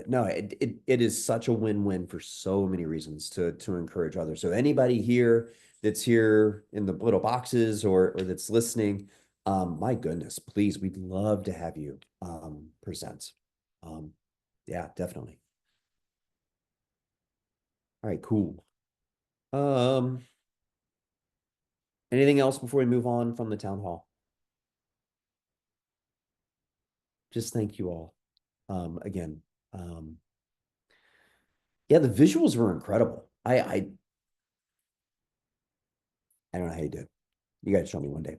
no, it is such a win-win for so many reasons to encourage others. So anybody here that's here in the little boxes or that's listening, my goodness, please, we'd love to have you present. Yeah, definitely. All right, cool. Anything else before we move on from the town hall? Just thank you all. Again, yeah, the visuals were incredible. I don't know how you did. You guys show me one day.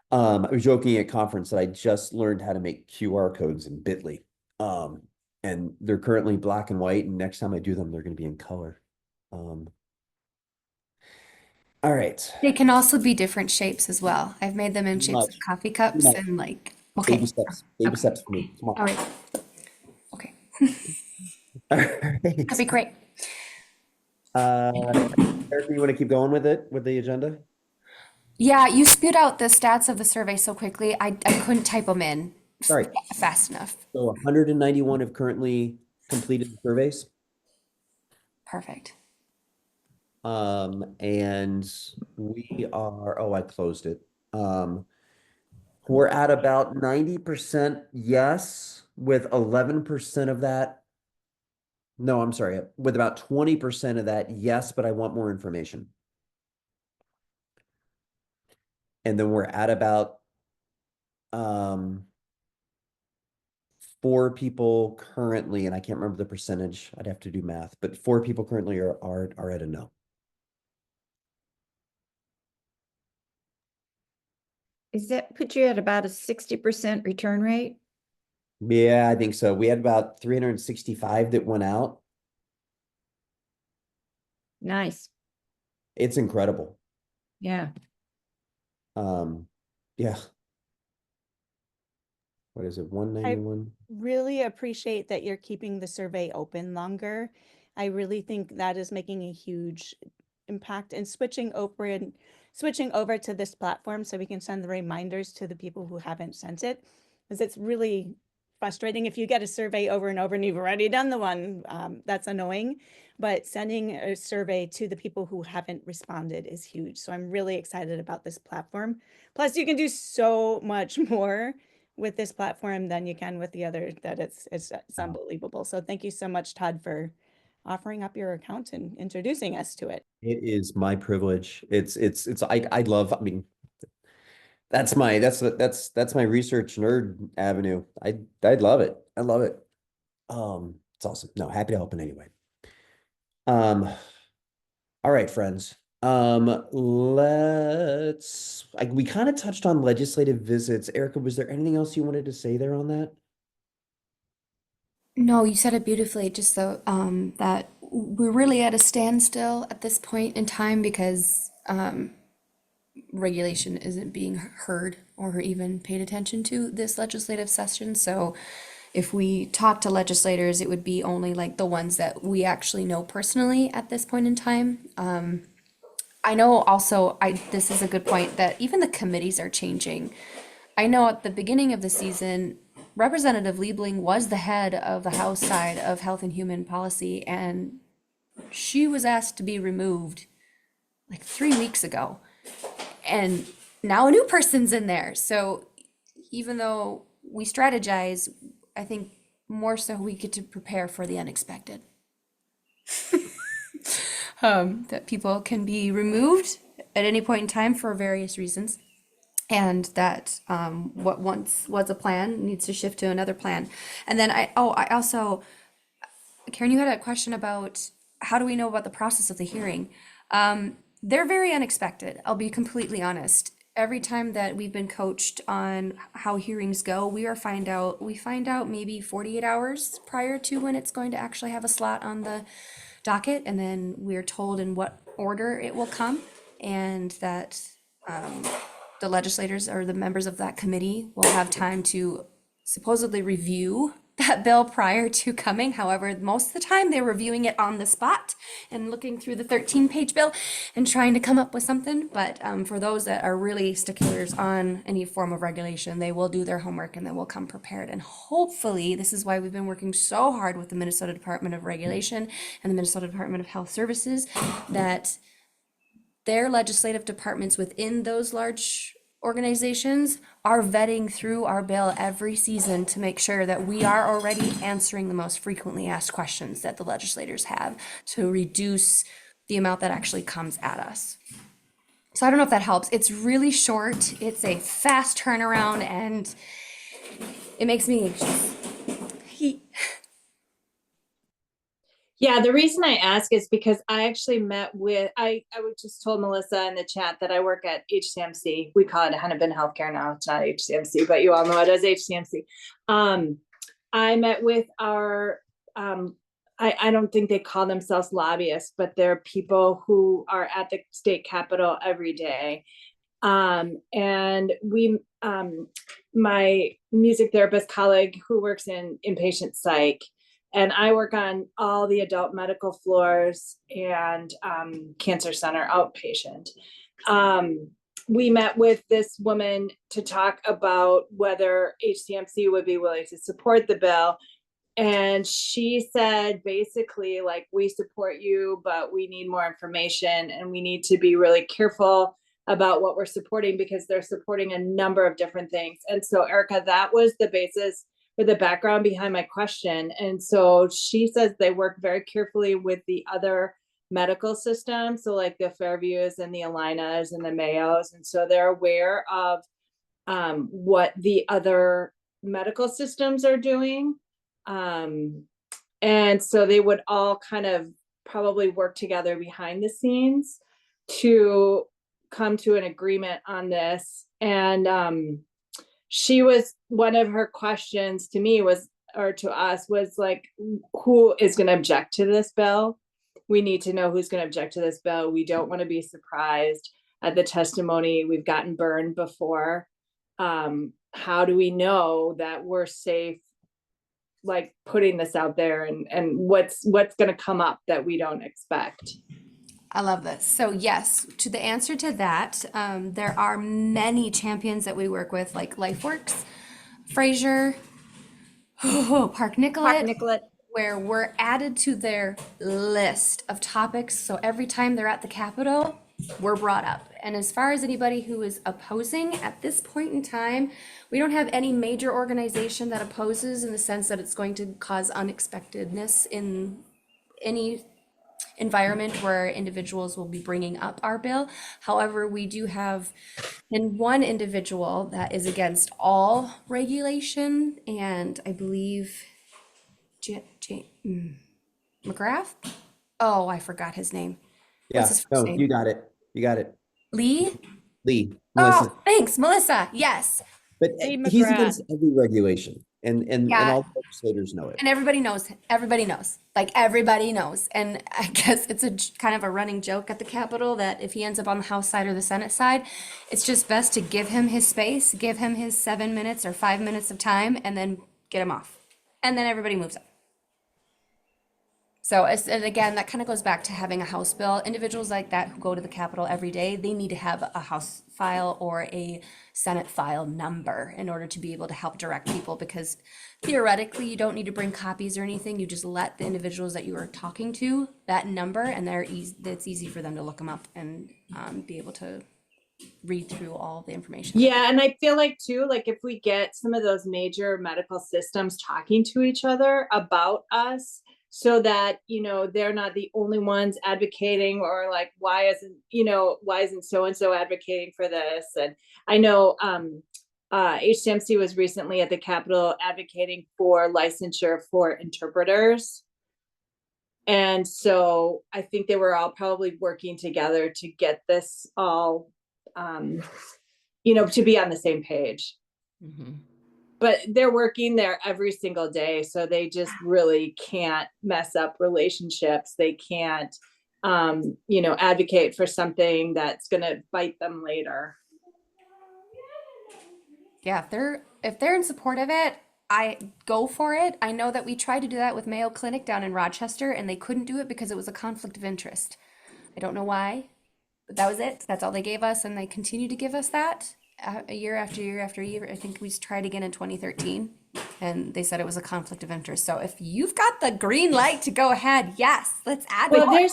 I was joking at conference that I just learned how to make QR codes in Bitly. And they're currently black and white, and next time I do them, they're going to be in color. All right. They can also be different shapes as well. I've made them in Too shapes of much. coffee cups much. and like, Baby okay. steps. Baby Okay. steps for me. Come on. All right. Okay, All that'd be right. great. Erica, you want to keep going with it, with the agenda? Yeah, you spewed out the stats of the survey so quickly, I couldn't type them in Sorry. fast enough. So 191 have currently completed the surveys. Perfect. And we are, oh, I closed it. We're at about 90% yes, with 11% of that. No, I'm sorry, with about 20% of that, yes, but I want more information. And then we're at about 4 people currently, and I can't remember the percentage. I'd have to do math, but 4 people currently are at a no. Is that put you at about a 60% return rate? Yeah, I think so. We had about 365 that went out. Nice. It's incredible. Yeah. Yeah. What is it? 191? Really appreciate that you're keeping the survey open longer. I really think that is making a huge impact and switching over to this platform so we can send the reminders to the people who haven't sent it. Because it's really frustrating if you get a survey over and over and you've already done the one, that's annoying. But sending a survey to the people who haven't responded is huge. So I'm really excited about this platform. Plus, you can do so much more with this platform than you can with the other, that it's unbelievable. So thank you so much, Todd, for offering up your account and introducing us to it. It is my privilege. I love, I mean, that's my research nerd avenue. I'd love it. I love it. It's awesome. No, happy to help in any way. All right, friends. We kind of touched on legislative visits. Erica, was there anything else you wanted to say there on that? No, you said it beautifully, just so that we're really at a standstill at this point in time because regulation isn't being heard or even paid attention to this legislative session. So if we talk to legislators, it would be only like the ones that we actually know personally at this point in time. I know also, this is a good point that even the committees are changing. I know at the beginning of the season, Representative Liebling was the head of the House side of Health and Human Policy, and she was asked to be removed like 3 weeks ago. And now a new person's in there. So even though we strategize, I think more so we get to prepare for the unexpected. That people can be removed at any point in time for various reasons. And that what once was a plan needs to shift to another plan. And then I also, Karen, you had a question about how do we know about the process of the hearing? They're very unexpected. I'll be completely honest. Every time that we've been coached on how hearings go, we find out maybe 48 hours prior to when it's going to actually have a slot on the docket, and then we're told in what order it will come, and that the legislators or the members of that committee will have time to supposedly review that bill prior to coming. However, most of the time they're reviewing it on the spot and looking through the 13-page bill and trying to come up with something. But for those that are really sticklers on any form of regulation, they will do their homework and then will come prepared. And hopefully, this is why we've been working so hard with the Minnesota Department of Regulation and the Minnesota Department of Health Services, that their legislative departments within those large organizations are vetting through our bill every season to make sure that we are already answering the most frequently asked questions that the legislators have to reduce the amount that actually comes at us. So I don't know if that helps. It's really short. It's a fast turnaround, and it makes me anxious. Yeah, the reason I ask is because I actually met with, I was just told Melissa in the chat that I work at HCMC. We call it Hennepin Healthcare now. It's not HCMC, but you all know it as HCMC. I met with our, I don't think they call themselves lobbyists, but they're people who are at the state capitol every day. And we, my music therapist colleague who works in inpatient psych, and I work on all the adult medical floors and cancer center outpatient. We met with this woman to talk about whether HCMC would be willing to support the bill. And she said, basically, like, we support you, but we need more information and we need to be really careful about what we're supporting because they're supporting a number of different things. And so, Erica, that was the basis for the background behind my question. And so she says they work very carefully with the other medical systems. So like the Fairviews and the Alinas and the Mayos. And so they're aware of what the other medical systems are doing. And so they would all kind of probably work together behind the scenes to come to an agreement on this. And she was, one of her questions to me was, or to us was like, who is going to object to this bill? We need to know who's going to object to this bill. We don't want to be surprised at the testimony. We've gotten burned before. How do we know that we're safe, like putting this out there, and what's going to come up that we don't expect? I love this. So yes, to the answer to that, there are many champions that we work with, like LifeWorks, Fraser, Park Nicollet, where we're added to their list of topics. So every time they're at the Capitol, we're brought up. And as far as anybody who is opposing at this point in time, we don't have any major organization that opposes in the sense that it's going to cause unexpectedness in any environment where individuals will be bringing up our bill. However, we do have one individual that is against all regulation, and I believe McGrath? Oh, I forgot his name. Yeah, What's his first name? you got it. You got it. Lee? Lee. Melissa. Oh, thanks, Melissa. Yes. But Lee he's McGrath. against every regulation, and Yeah. all the legislators know it. And everybody knows, like everybody knows. And I guess it's a kind of a running joke at the Capitol that if he ends up on the House side or the Senate side, it's just best to give him his space, give him his 7 minutes or 5 minutes of time, and then get him off. And then everybody moves on. So, and again, that kind of goes back to having a House bill. Individuals like that who go to the Capitol every day, they need to have a House file or a Senate file number in order to be able to help direct people, because theoretically, you don't need to bring copies or anything. You just let the individuals that you are talking to that number, and it's easy for them to look them up and be able to read through all the information. Yeah, and I feel like too, like if we get some of those major medical systems talking to each other about us, so that, you know, they're not the only ones advocating, or like, why isn't so and so advocating for this? And I know HCMC was recently at the Capitol advocating for licensure for interpreters. And so I think they were all probably working together to get this all to be on the same page. But they're working there every single day, so they just really can't mess up relationships. They can't advocate for something that's going to bite them later. Yeah, if they're in support of it, I go for it. I know that we tried to do that with Mayo Clinic down in Rochester, and they couldn't do it because it was a conflict of interest. I don't know why, but that was it. That's all they gave us, and they continue to give us that year after year after year. I think we tried again in 2013, and they said it was a conflict of interest. So if you've got the green light to go ahead, yes, let's add Well, more.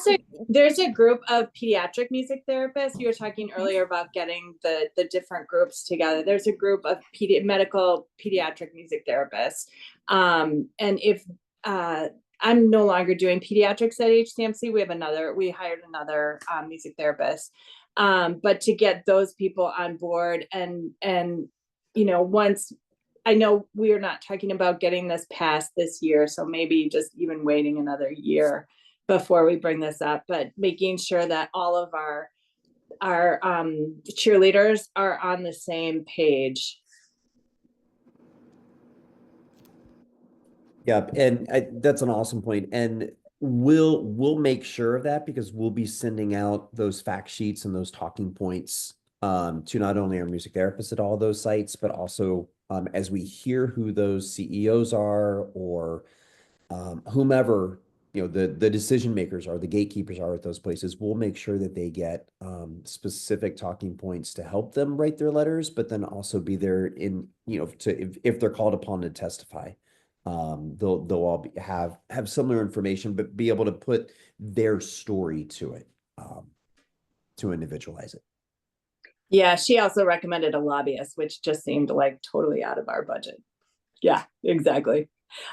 there's a group of pediatric music therapists. You were talking earlier about getting the different groups together. There's a group of medical pediatric music therapists. And if I'm no longer doing pediatrics at HCMC, we hired another music therapist. But to get those people on board, and once, I know we are not talking about getting this passed this year, so maybe just even waiting another year before we bring this up, but making sure that all of our cheerleaders are on the same page. Yeah, and that's an awesome point. And we'll make sure of that, because we'll be sending out those fact sheets and those talking points to not only our music therapists at all those sites, but also as we hear who those CEOs are, or whomever, the decision makers are, the gatekeepers are at those places, we'll make sure that they get specific talking points to help them write their letters, but then also be there in, if they're called upon to testify. They'll all have similar information, but be able to put their story to it, to individualize it. Yeah, she also recommended a lobbyist, which just seemed like totally out of our budget. Yeah, exactly.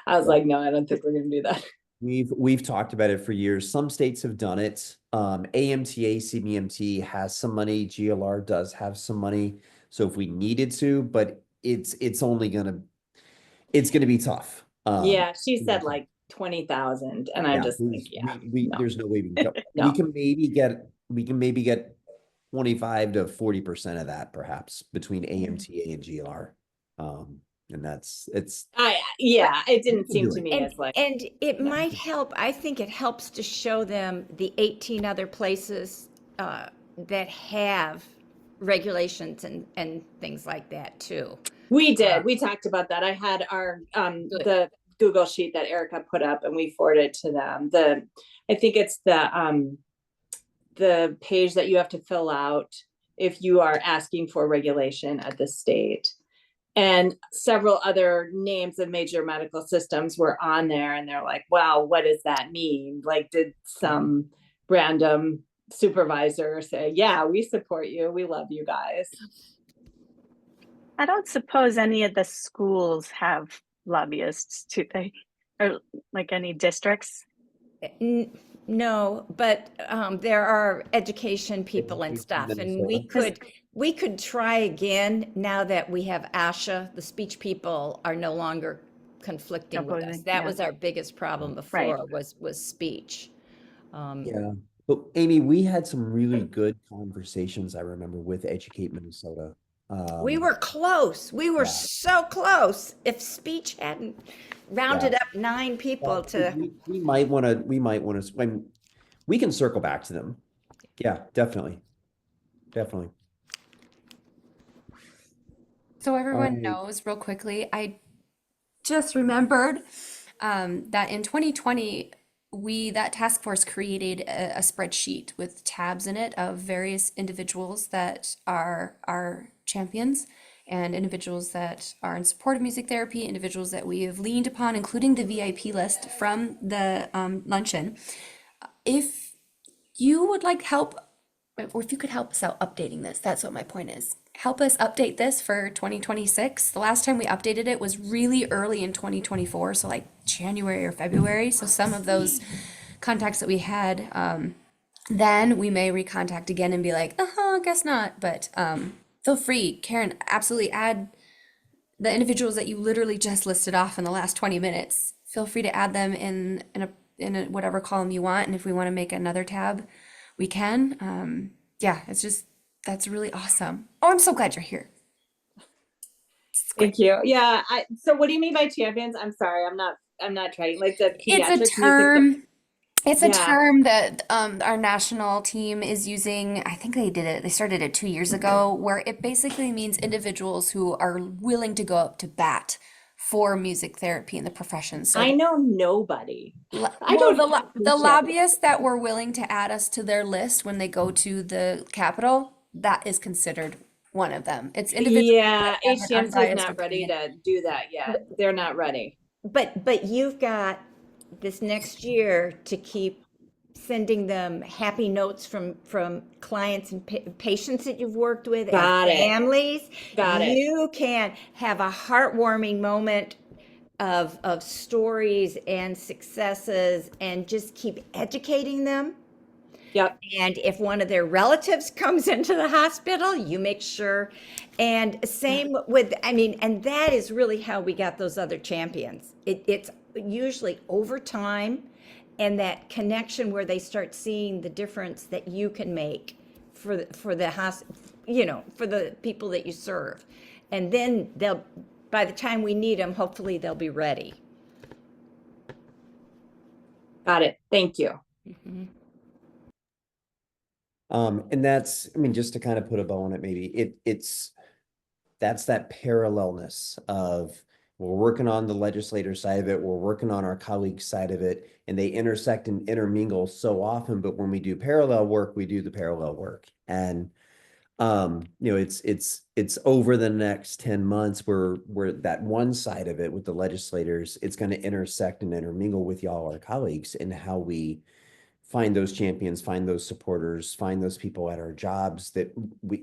I was like, no, I don't think we're going to do that. We've talked about it for years. Some states have done it. AMTA, CBMT has some money. GLR does have some money. So if we needed to, but it's gonna be tough. Yeah, she said like 20,000, and I'm just like, yeah, no. There's no way we can go. No. We can maybe get 25 to 40% of that, perhaps, between AMTA and GLR. And it didn't seem to me as like. And it might help. I think it helps to show them the 18 other places that have regulations and things like that too. We did. We talked about that. I had our the Google sheet that Erica put up, and we forwarded to them. I think it's the page that you have to fill out if you are asking for regulation at the state. And several other names of major medical systems were on there, and they're like, wow, what does that mean? Like, did some random supervisor say, yeah, we support you, we love you guys? I don't suppose any of the schools have lobbyists, do they? Or like any districts? No, but there are education people and stuff, and we could try again now that we have ASHA. The speech people are no longer conflicting with us. That was our biggest problem before, was speech. Yeah, but Amy, we had some really good conversations, I remember, with Educate Minnesota. We were close. We were so close. If speech hadn't rounded up 9 people we might want to, we can circle back to them. Yeah, definitely. So everyone knows, real quickly, I just remembered that in 2020, that task force created a spreadsheet with tabs in it of various individuals that are our champions and individuals that are in support of music therapy, individuals that we have leaned upon, including the VIP list from the luncheon. If you would like help, or if you could help us out updating this, that's what my point is. Help us update this for 2026. The last time we updated it was really early in 2024, so like January or February. So some of those contacts that we had, then we may recontact again and be like, guess not. But feel free, Karen, absolutely add the individuals that you literally just listed off in the last 20 minutes. Feel free to add them in a whatever column you want, and if we want to make another tab, we can. Yeah, it's just, that's really awesome. Oh, I'm so glad you're here. Thank you. Yeah. So what do you mean by champions? I'm sorry. I'm not trying, like the It's pediatric a music term. It's a Yeah. term that our national team is using. I think they started it 2 years ago, where it basically means individuals who are willing to go up to bat for music therapy in the profession. So I know nobody. I well, don't the, have lo- any the champions. lobbyists that were willing to add us to their list when they go to the Capitol, that is considered one of them. It's individuals Yeah, that have an HCMC is unbiased not ready opinion. to do that yet. They're not ready. But you've got this next year to keep sending them happy notes from clients and patients that you've worked with Got and it. families. Got it. You can have a heartwarming moment of stories and successes and just keep educating them. Yep. And if one of their relatives comes into the hospital, you make sure. And same with, I mean, and that is really how we got those other champions. It's usually over time and that connection where they start seeing the difference that you can make for for the people that you serve. And then by the time we need them, hopefully they'll be ready. Got it. Thank you. And that's, I mean, just to kind of put a bow on it, maybe that's that parallelness of we're working on the legislator side of it, we're working on our colleague side of it, and they intersect and intermingle so often. But when we do parallel work, we do the parallel work. And it's over the next 10 months where that one side of it with the legislators, it's going to intersect and intermingle with y'all, our colleagues, and how we find those champions, find those supporters, find those people at our jobs that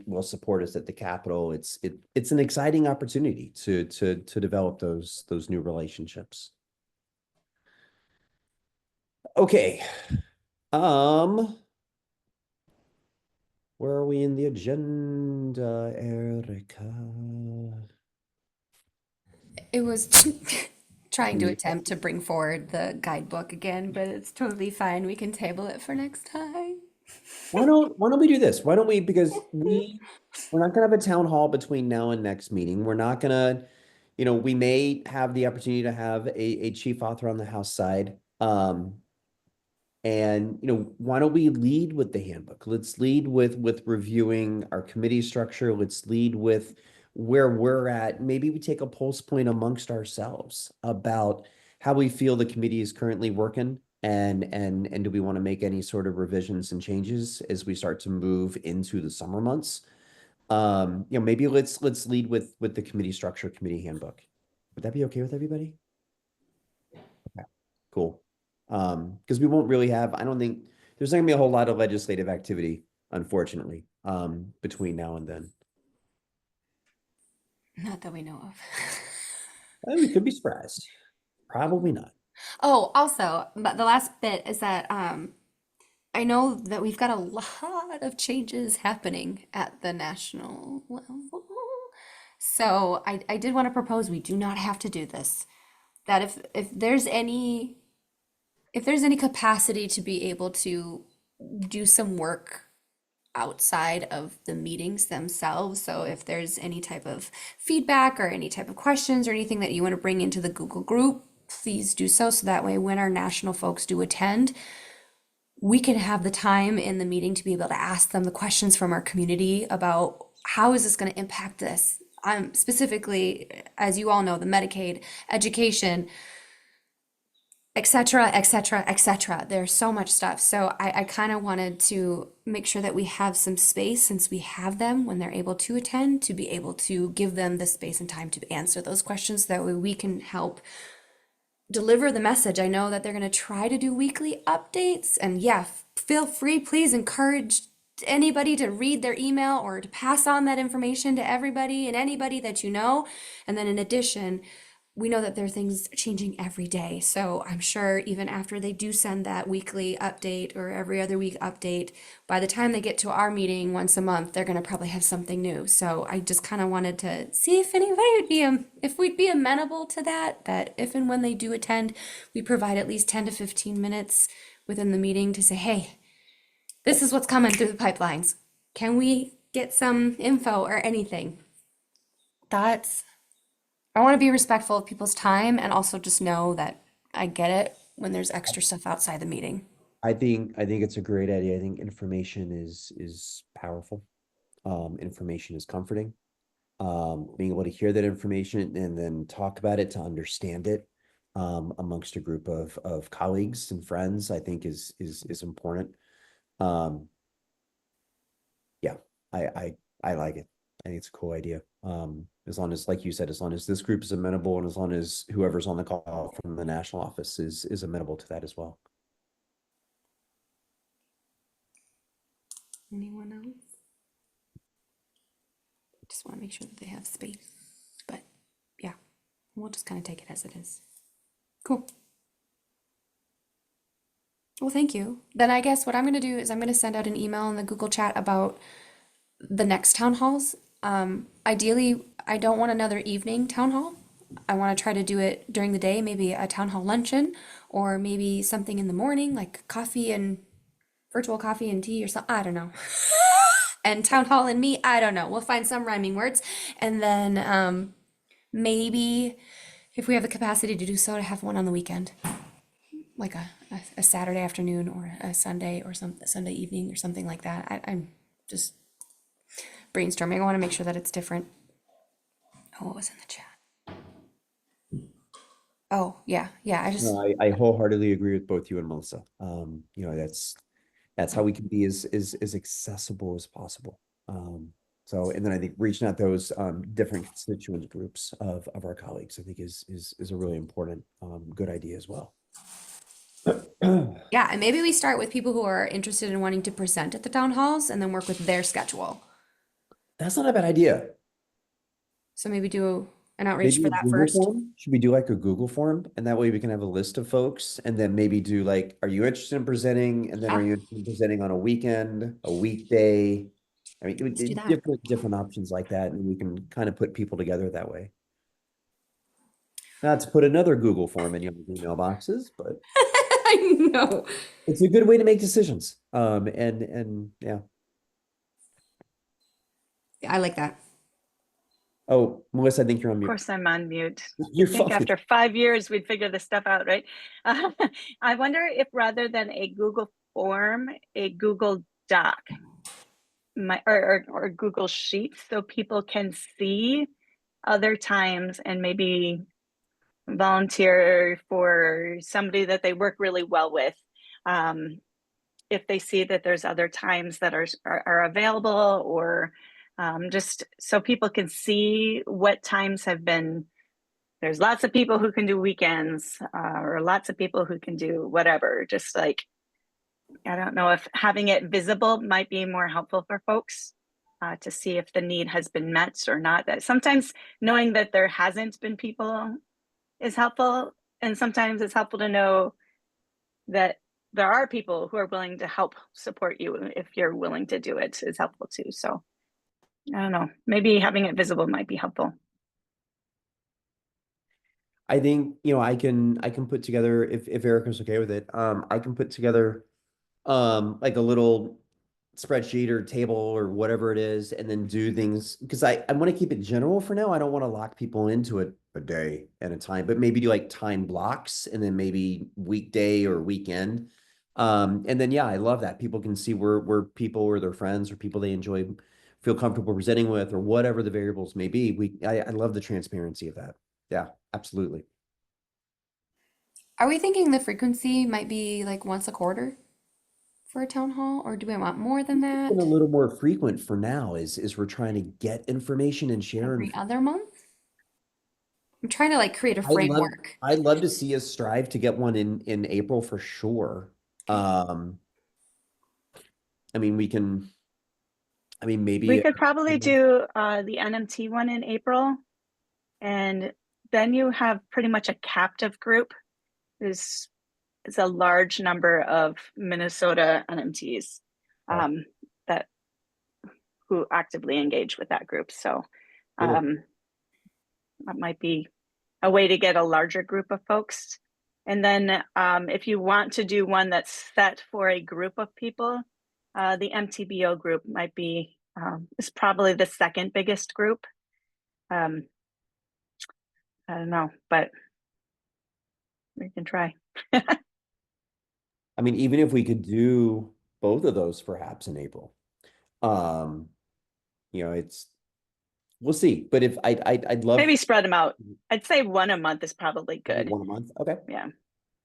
will support us at the Capitol. It's an exciting opportunity to develop those new relationships. Okay. Where are we in the agenda, Erica? It was trying to attempt to bring forward the guidebook again, but it's totally fine. We can table it for next time. Why don't we do this? Why don't we, because we're not gonna have a town hall between now and next meeting. We're not gonna, we may have the opportunity to have a chief author on the House side. And why don't we lead with the handbook? Let's lead with reviewing our committee structure. Let's lead with where we're at. Maybe we take a pulse point amongst ourselves about how we feel the committee is currently working, and do we want to make any sort of revisions and changes as we start to move into the summer months? Maybe let's lead with the committee structure, committee handbook. Would that be okay with everybody? Okay, cool. Because we won't really have, I don't think there's not gonna be a whole lot of legislative activity, unfortunately, between now and then. Not that we know of. We could be surprised. Probably not. Oh, also, but the last bit is that I know that we've got a lot of changes happening at the national level. So I did want to propose we do not have to do this. That if there's any capacity to be able to do some work outside of the meetings themselves, so if there's any type of feedback or any type of questions or anything that you want to bring into the Google group, please do so that way when our national folks do attend, we can have the time in the meeting to be able to ask them the questions from our community about how is this going to impact this. Specifically, as you all know, the Medicaid education. et cetera, et cetera, et cetera. There's so much stuff. So I kind of wanted to make sure that we have some space since we have them when they're able to attend to be able to give them the space and time to answer those questions. That way we can help deliver the message. I know that they're going to try to do weekly updates, and yeah, feel free, please encourage anybody to read their email or to pass on that information to everybody and anybody that you know. And then in addition, we know that there are things changing every day. So I'm sure even after they do send that weekly update or every other week update, by the time they get to our meeting once a month, they're going to probably have something new. So I just kind of wanted to see if anybody would be, if we'd be amenable to that, that if and when they do attend, we provide at least 10 to 15 minutes within the meeting to say, hey, this is what's coming through the pipelines. Can we get some info or anything? Thoughts? I want to be respectful of people's time and also just know that I get it when there's extra stuff outside the meeting. I think it's a great idea. I think information is powerful. Information is comforting. Being able to hear that information and then talk about it to understand it amongst a group of colleagues and friends, I think is important. Yeah, I like it. I think it's a cool idea. As long as, like you said, as long as this group is amenable and as long as whoever's on the call from the national office is amenable to that as well. Anyone else? Just want to make sure that they have space. But yeah, we'll just kind of take it as it is. Cool. Well, thank you. Then I guess what I'm going to do is I'm going to send out an email in the Google chat about the next town halls. Ideally, I don't want another evening town hall. I want to try to do it during the day, maybe a town hall luncheon, or maybe something in the morning, like coffee and virtual coffee and tea or something. I don't know. And town hall and me, I don't know. We'll find some rhyming words. And then maybe if we have the capacity to do so, to have one on the weekend, like a Saturday afternoon or a Sunday or Sunday evening or something like that. I'm just brainstorming. I want to make sure that it's different. Oh, what was in the chat? Oh, yeah. I just, No, I wholeheartedly agree with both you and Melissa. That's how we can be as accessible as possible. So, and then I think reaching out those different constituent groups of our colleagues, I think is a really important good idea as well. yeah. And maybe we start with people who are interested in wanting to present at the town halls and then work with their schedule. That's not a bad idea. So maybe do an outreach Maybe for a that Google first. form? Should we do like a Google form? And that way we can have a list of folks and then maybe do like, are you interested in presenting? And then are Yeah. you interested in presenting on a weekend, a weekday? I mean, Let's do that. different options like that. And we can kind of put people together that way. Not to put another Google form in your email boxes, but I know. it's a good way to make decisions. And yeah. I like that. Oh, Melissa, I think you're on Of mute. course, I'm on mute. You're I think fine. after 5 years, we'd figure this stuff out, right? I wonder if rather than a Google form, a Google Doc or Google Sheets, so people can see other times and maybe volunteer for somebody that they work really well with. If they see that there's other times that are available, or just so people can see what times have been. There's lots of people who can do weekends, or lots of people who can do whatever. Just like, I don't know if having it visible might be more helpful for folks to see if the need has been met or not. That sometimes knowing that there hasn't been people is helpful, and sometimes it's helpful to know that there are people who are willing to help support you if you're willing to do it is helpful too. So I don't know, maybe having it visible might be helpful. I think, I can put together, if Erica's okay with it, I can put together like a little spreadsheet or table or whatever it is, and then do things because I want to keep it general for now. I don't want to lock people into it a day at a time, but maybe do like time blocks and then maybe weekday or weekend. And then, yeah, I love that people can see where people or their friends or people they enjoy feel comfortable presenting with, or whatever the variables may be. I love the transparency of that. Yeah, absolutely. Are we thinking the frequency might be like once a quarter for a town hall, or do we want more than that? Been a little more frequent for now is we're trying to get information and share. Every other month? I'm trying to like create a I'd love, framework. I'd love to see us strive to get one in April for sure. I mean, maybe. We could probably do the NMT one in April. And then you have pretty much a captive group. It's a large number of Minnesota NMTs that who actively engage with that group. So that might be a way to get a larger group of folks. And then if you want to do one that's set for a group of people, the MTBO group might be, is probably the second biggest group. I don't know, but we can try. I mean, even if we could do both of those perhaps in April, we'll see. But if I'd love Maybe spread them out. I'd say one a month is probably maybe good. one a month. Okay, Yeah.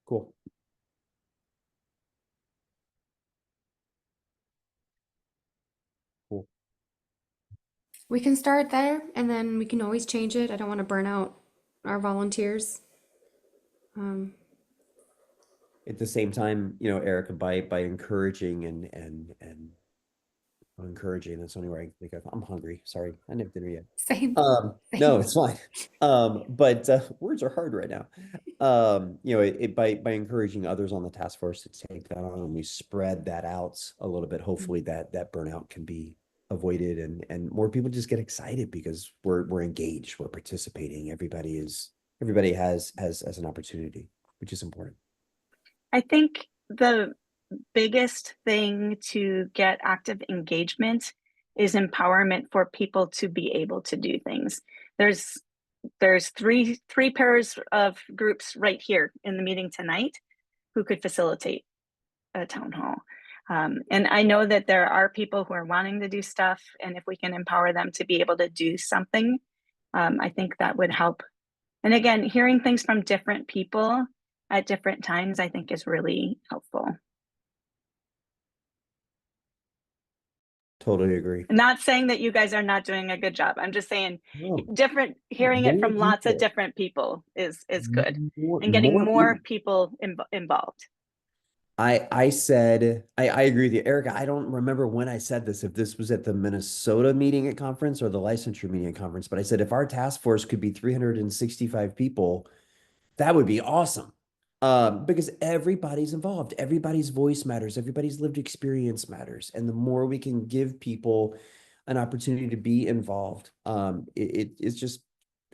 cool. Cool. We can start there and then we can always change it. I don't want to burn out our volunteers. At the same time, Erica, by encouraging and encouraging, that's the only way I can think of. I'm hungry. Sorry, I didn't have dinner yet. Same. No, it's fine. But words are hard right now. By encouraging others on the task force to take that on, and we spread that out a little bit, hopefully that burnout can be avoided and more people just get excited because we're engaged, we're participating. Everybody has an opportunity, which is important. I think the biggest thing to get active engagement is empowerment for people to be able to do things. There's three pairs of groups right here in the meeting tonight who could facilitate a town hall. And I know that there are people who are wanting to do stuff, and if we can empower them to be able to do something, I think that would help. And again, hearing things from different people at different times, I think is really helpful. Totally agree. I'm not saying that you guys are not doing a good job. I'm just saying No, hearing it more from lots of people. different people is good. More- And getting more people. people involved. I said, I agree with you, Erica. I don't remember when I said this, if this was at the Minnesota meeting at conference or the licensure meeting at conference, but I said, if our task force could be 365 people, that would be awesome. Because everybody's involved, everybody's voice matters, everybody's lived experience matters. And the more we can give people an opportunity to be involved, it's just,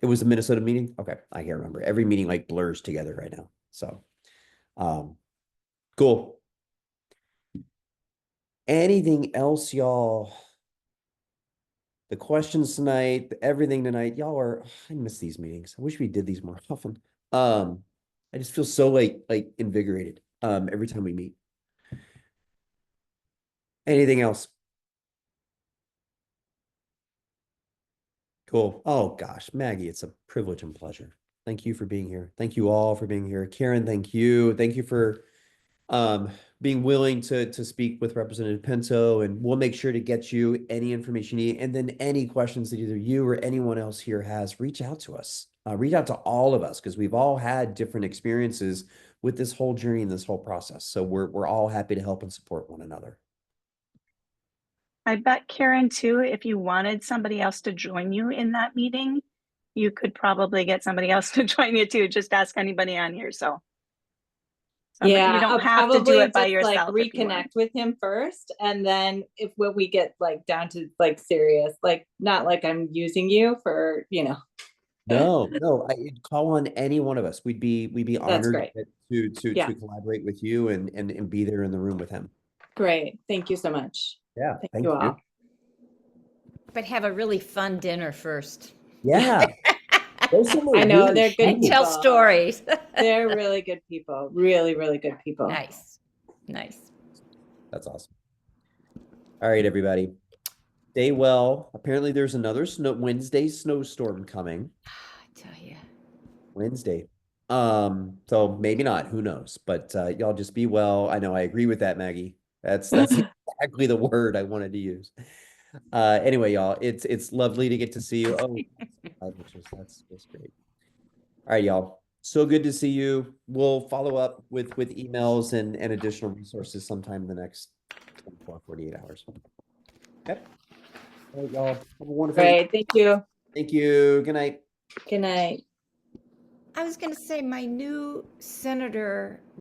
it was a Minnesota meeting. Okay. I can't remember. Every meeting like blurs together right now. So, cool. Anything else, y'all? The questions tonight, everything tonight, I miss these meetings. I wish we did these more often. I just feel so like invigorated every time we meet. Anything else? Cool. Oh gosh, Maggie, it's a privilege and pleasure. Thank you for being here. Thank you all for being here. Karen, thank you. Thank you for being willing to speak with Representative Pinto, and we'll make sure to get you any information you need. And then any questions that either you or anyone else here has, reach out to us. Reach out to all of us because we've all had different experiences with this whole journey and this whole process. So we're all happy to help and support one another. I bet, Karen, too, if you wanted somebody else to join you in that meeting, you could probably get somebody else to join you too. Just ask anybody on here. So Yeah, you don't I'll have to do probably it by just, yourself. like, if you want. reconnect with him first, and then when we get like down to like serious, like not like I'm using you for, No, I call on any one of us. We'd be honored great. to Yeah. collaborate with you and be there in the room with him. Great. Thank you so much. Yeah, Thank you all. But have a really fun dinner first. Yeah. Those are I know, really they're good And tell people. stories. They're really good people. Really, really good people. Nice. That's awesome. All right, everybody. Stay well. Apparently there's another Wednesday snowstorm coming. I tell you. Wednesday. So maybe not, who knows? But y'all just be well. I know I agree with that, Maggie. That's exactly the word I wanted to use. Anyway, y'all, it's lovely to get to see you. Oh, that's just great. All right, y'all. So good to see you. We'll follow up with emails and additional resources sometime in the next 24, 48 hours. Okay. All right, y'all. Have a wonderful Great, thank you. Thank you. Good night. Good night. I was going to say my new senator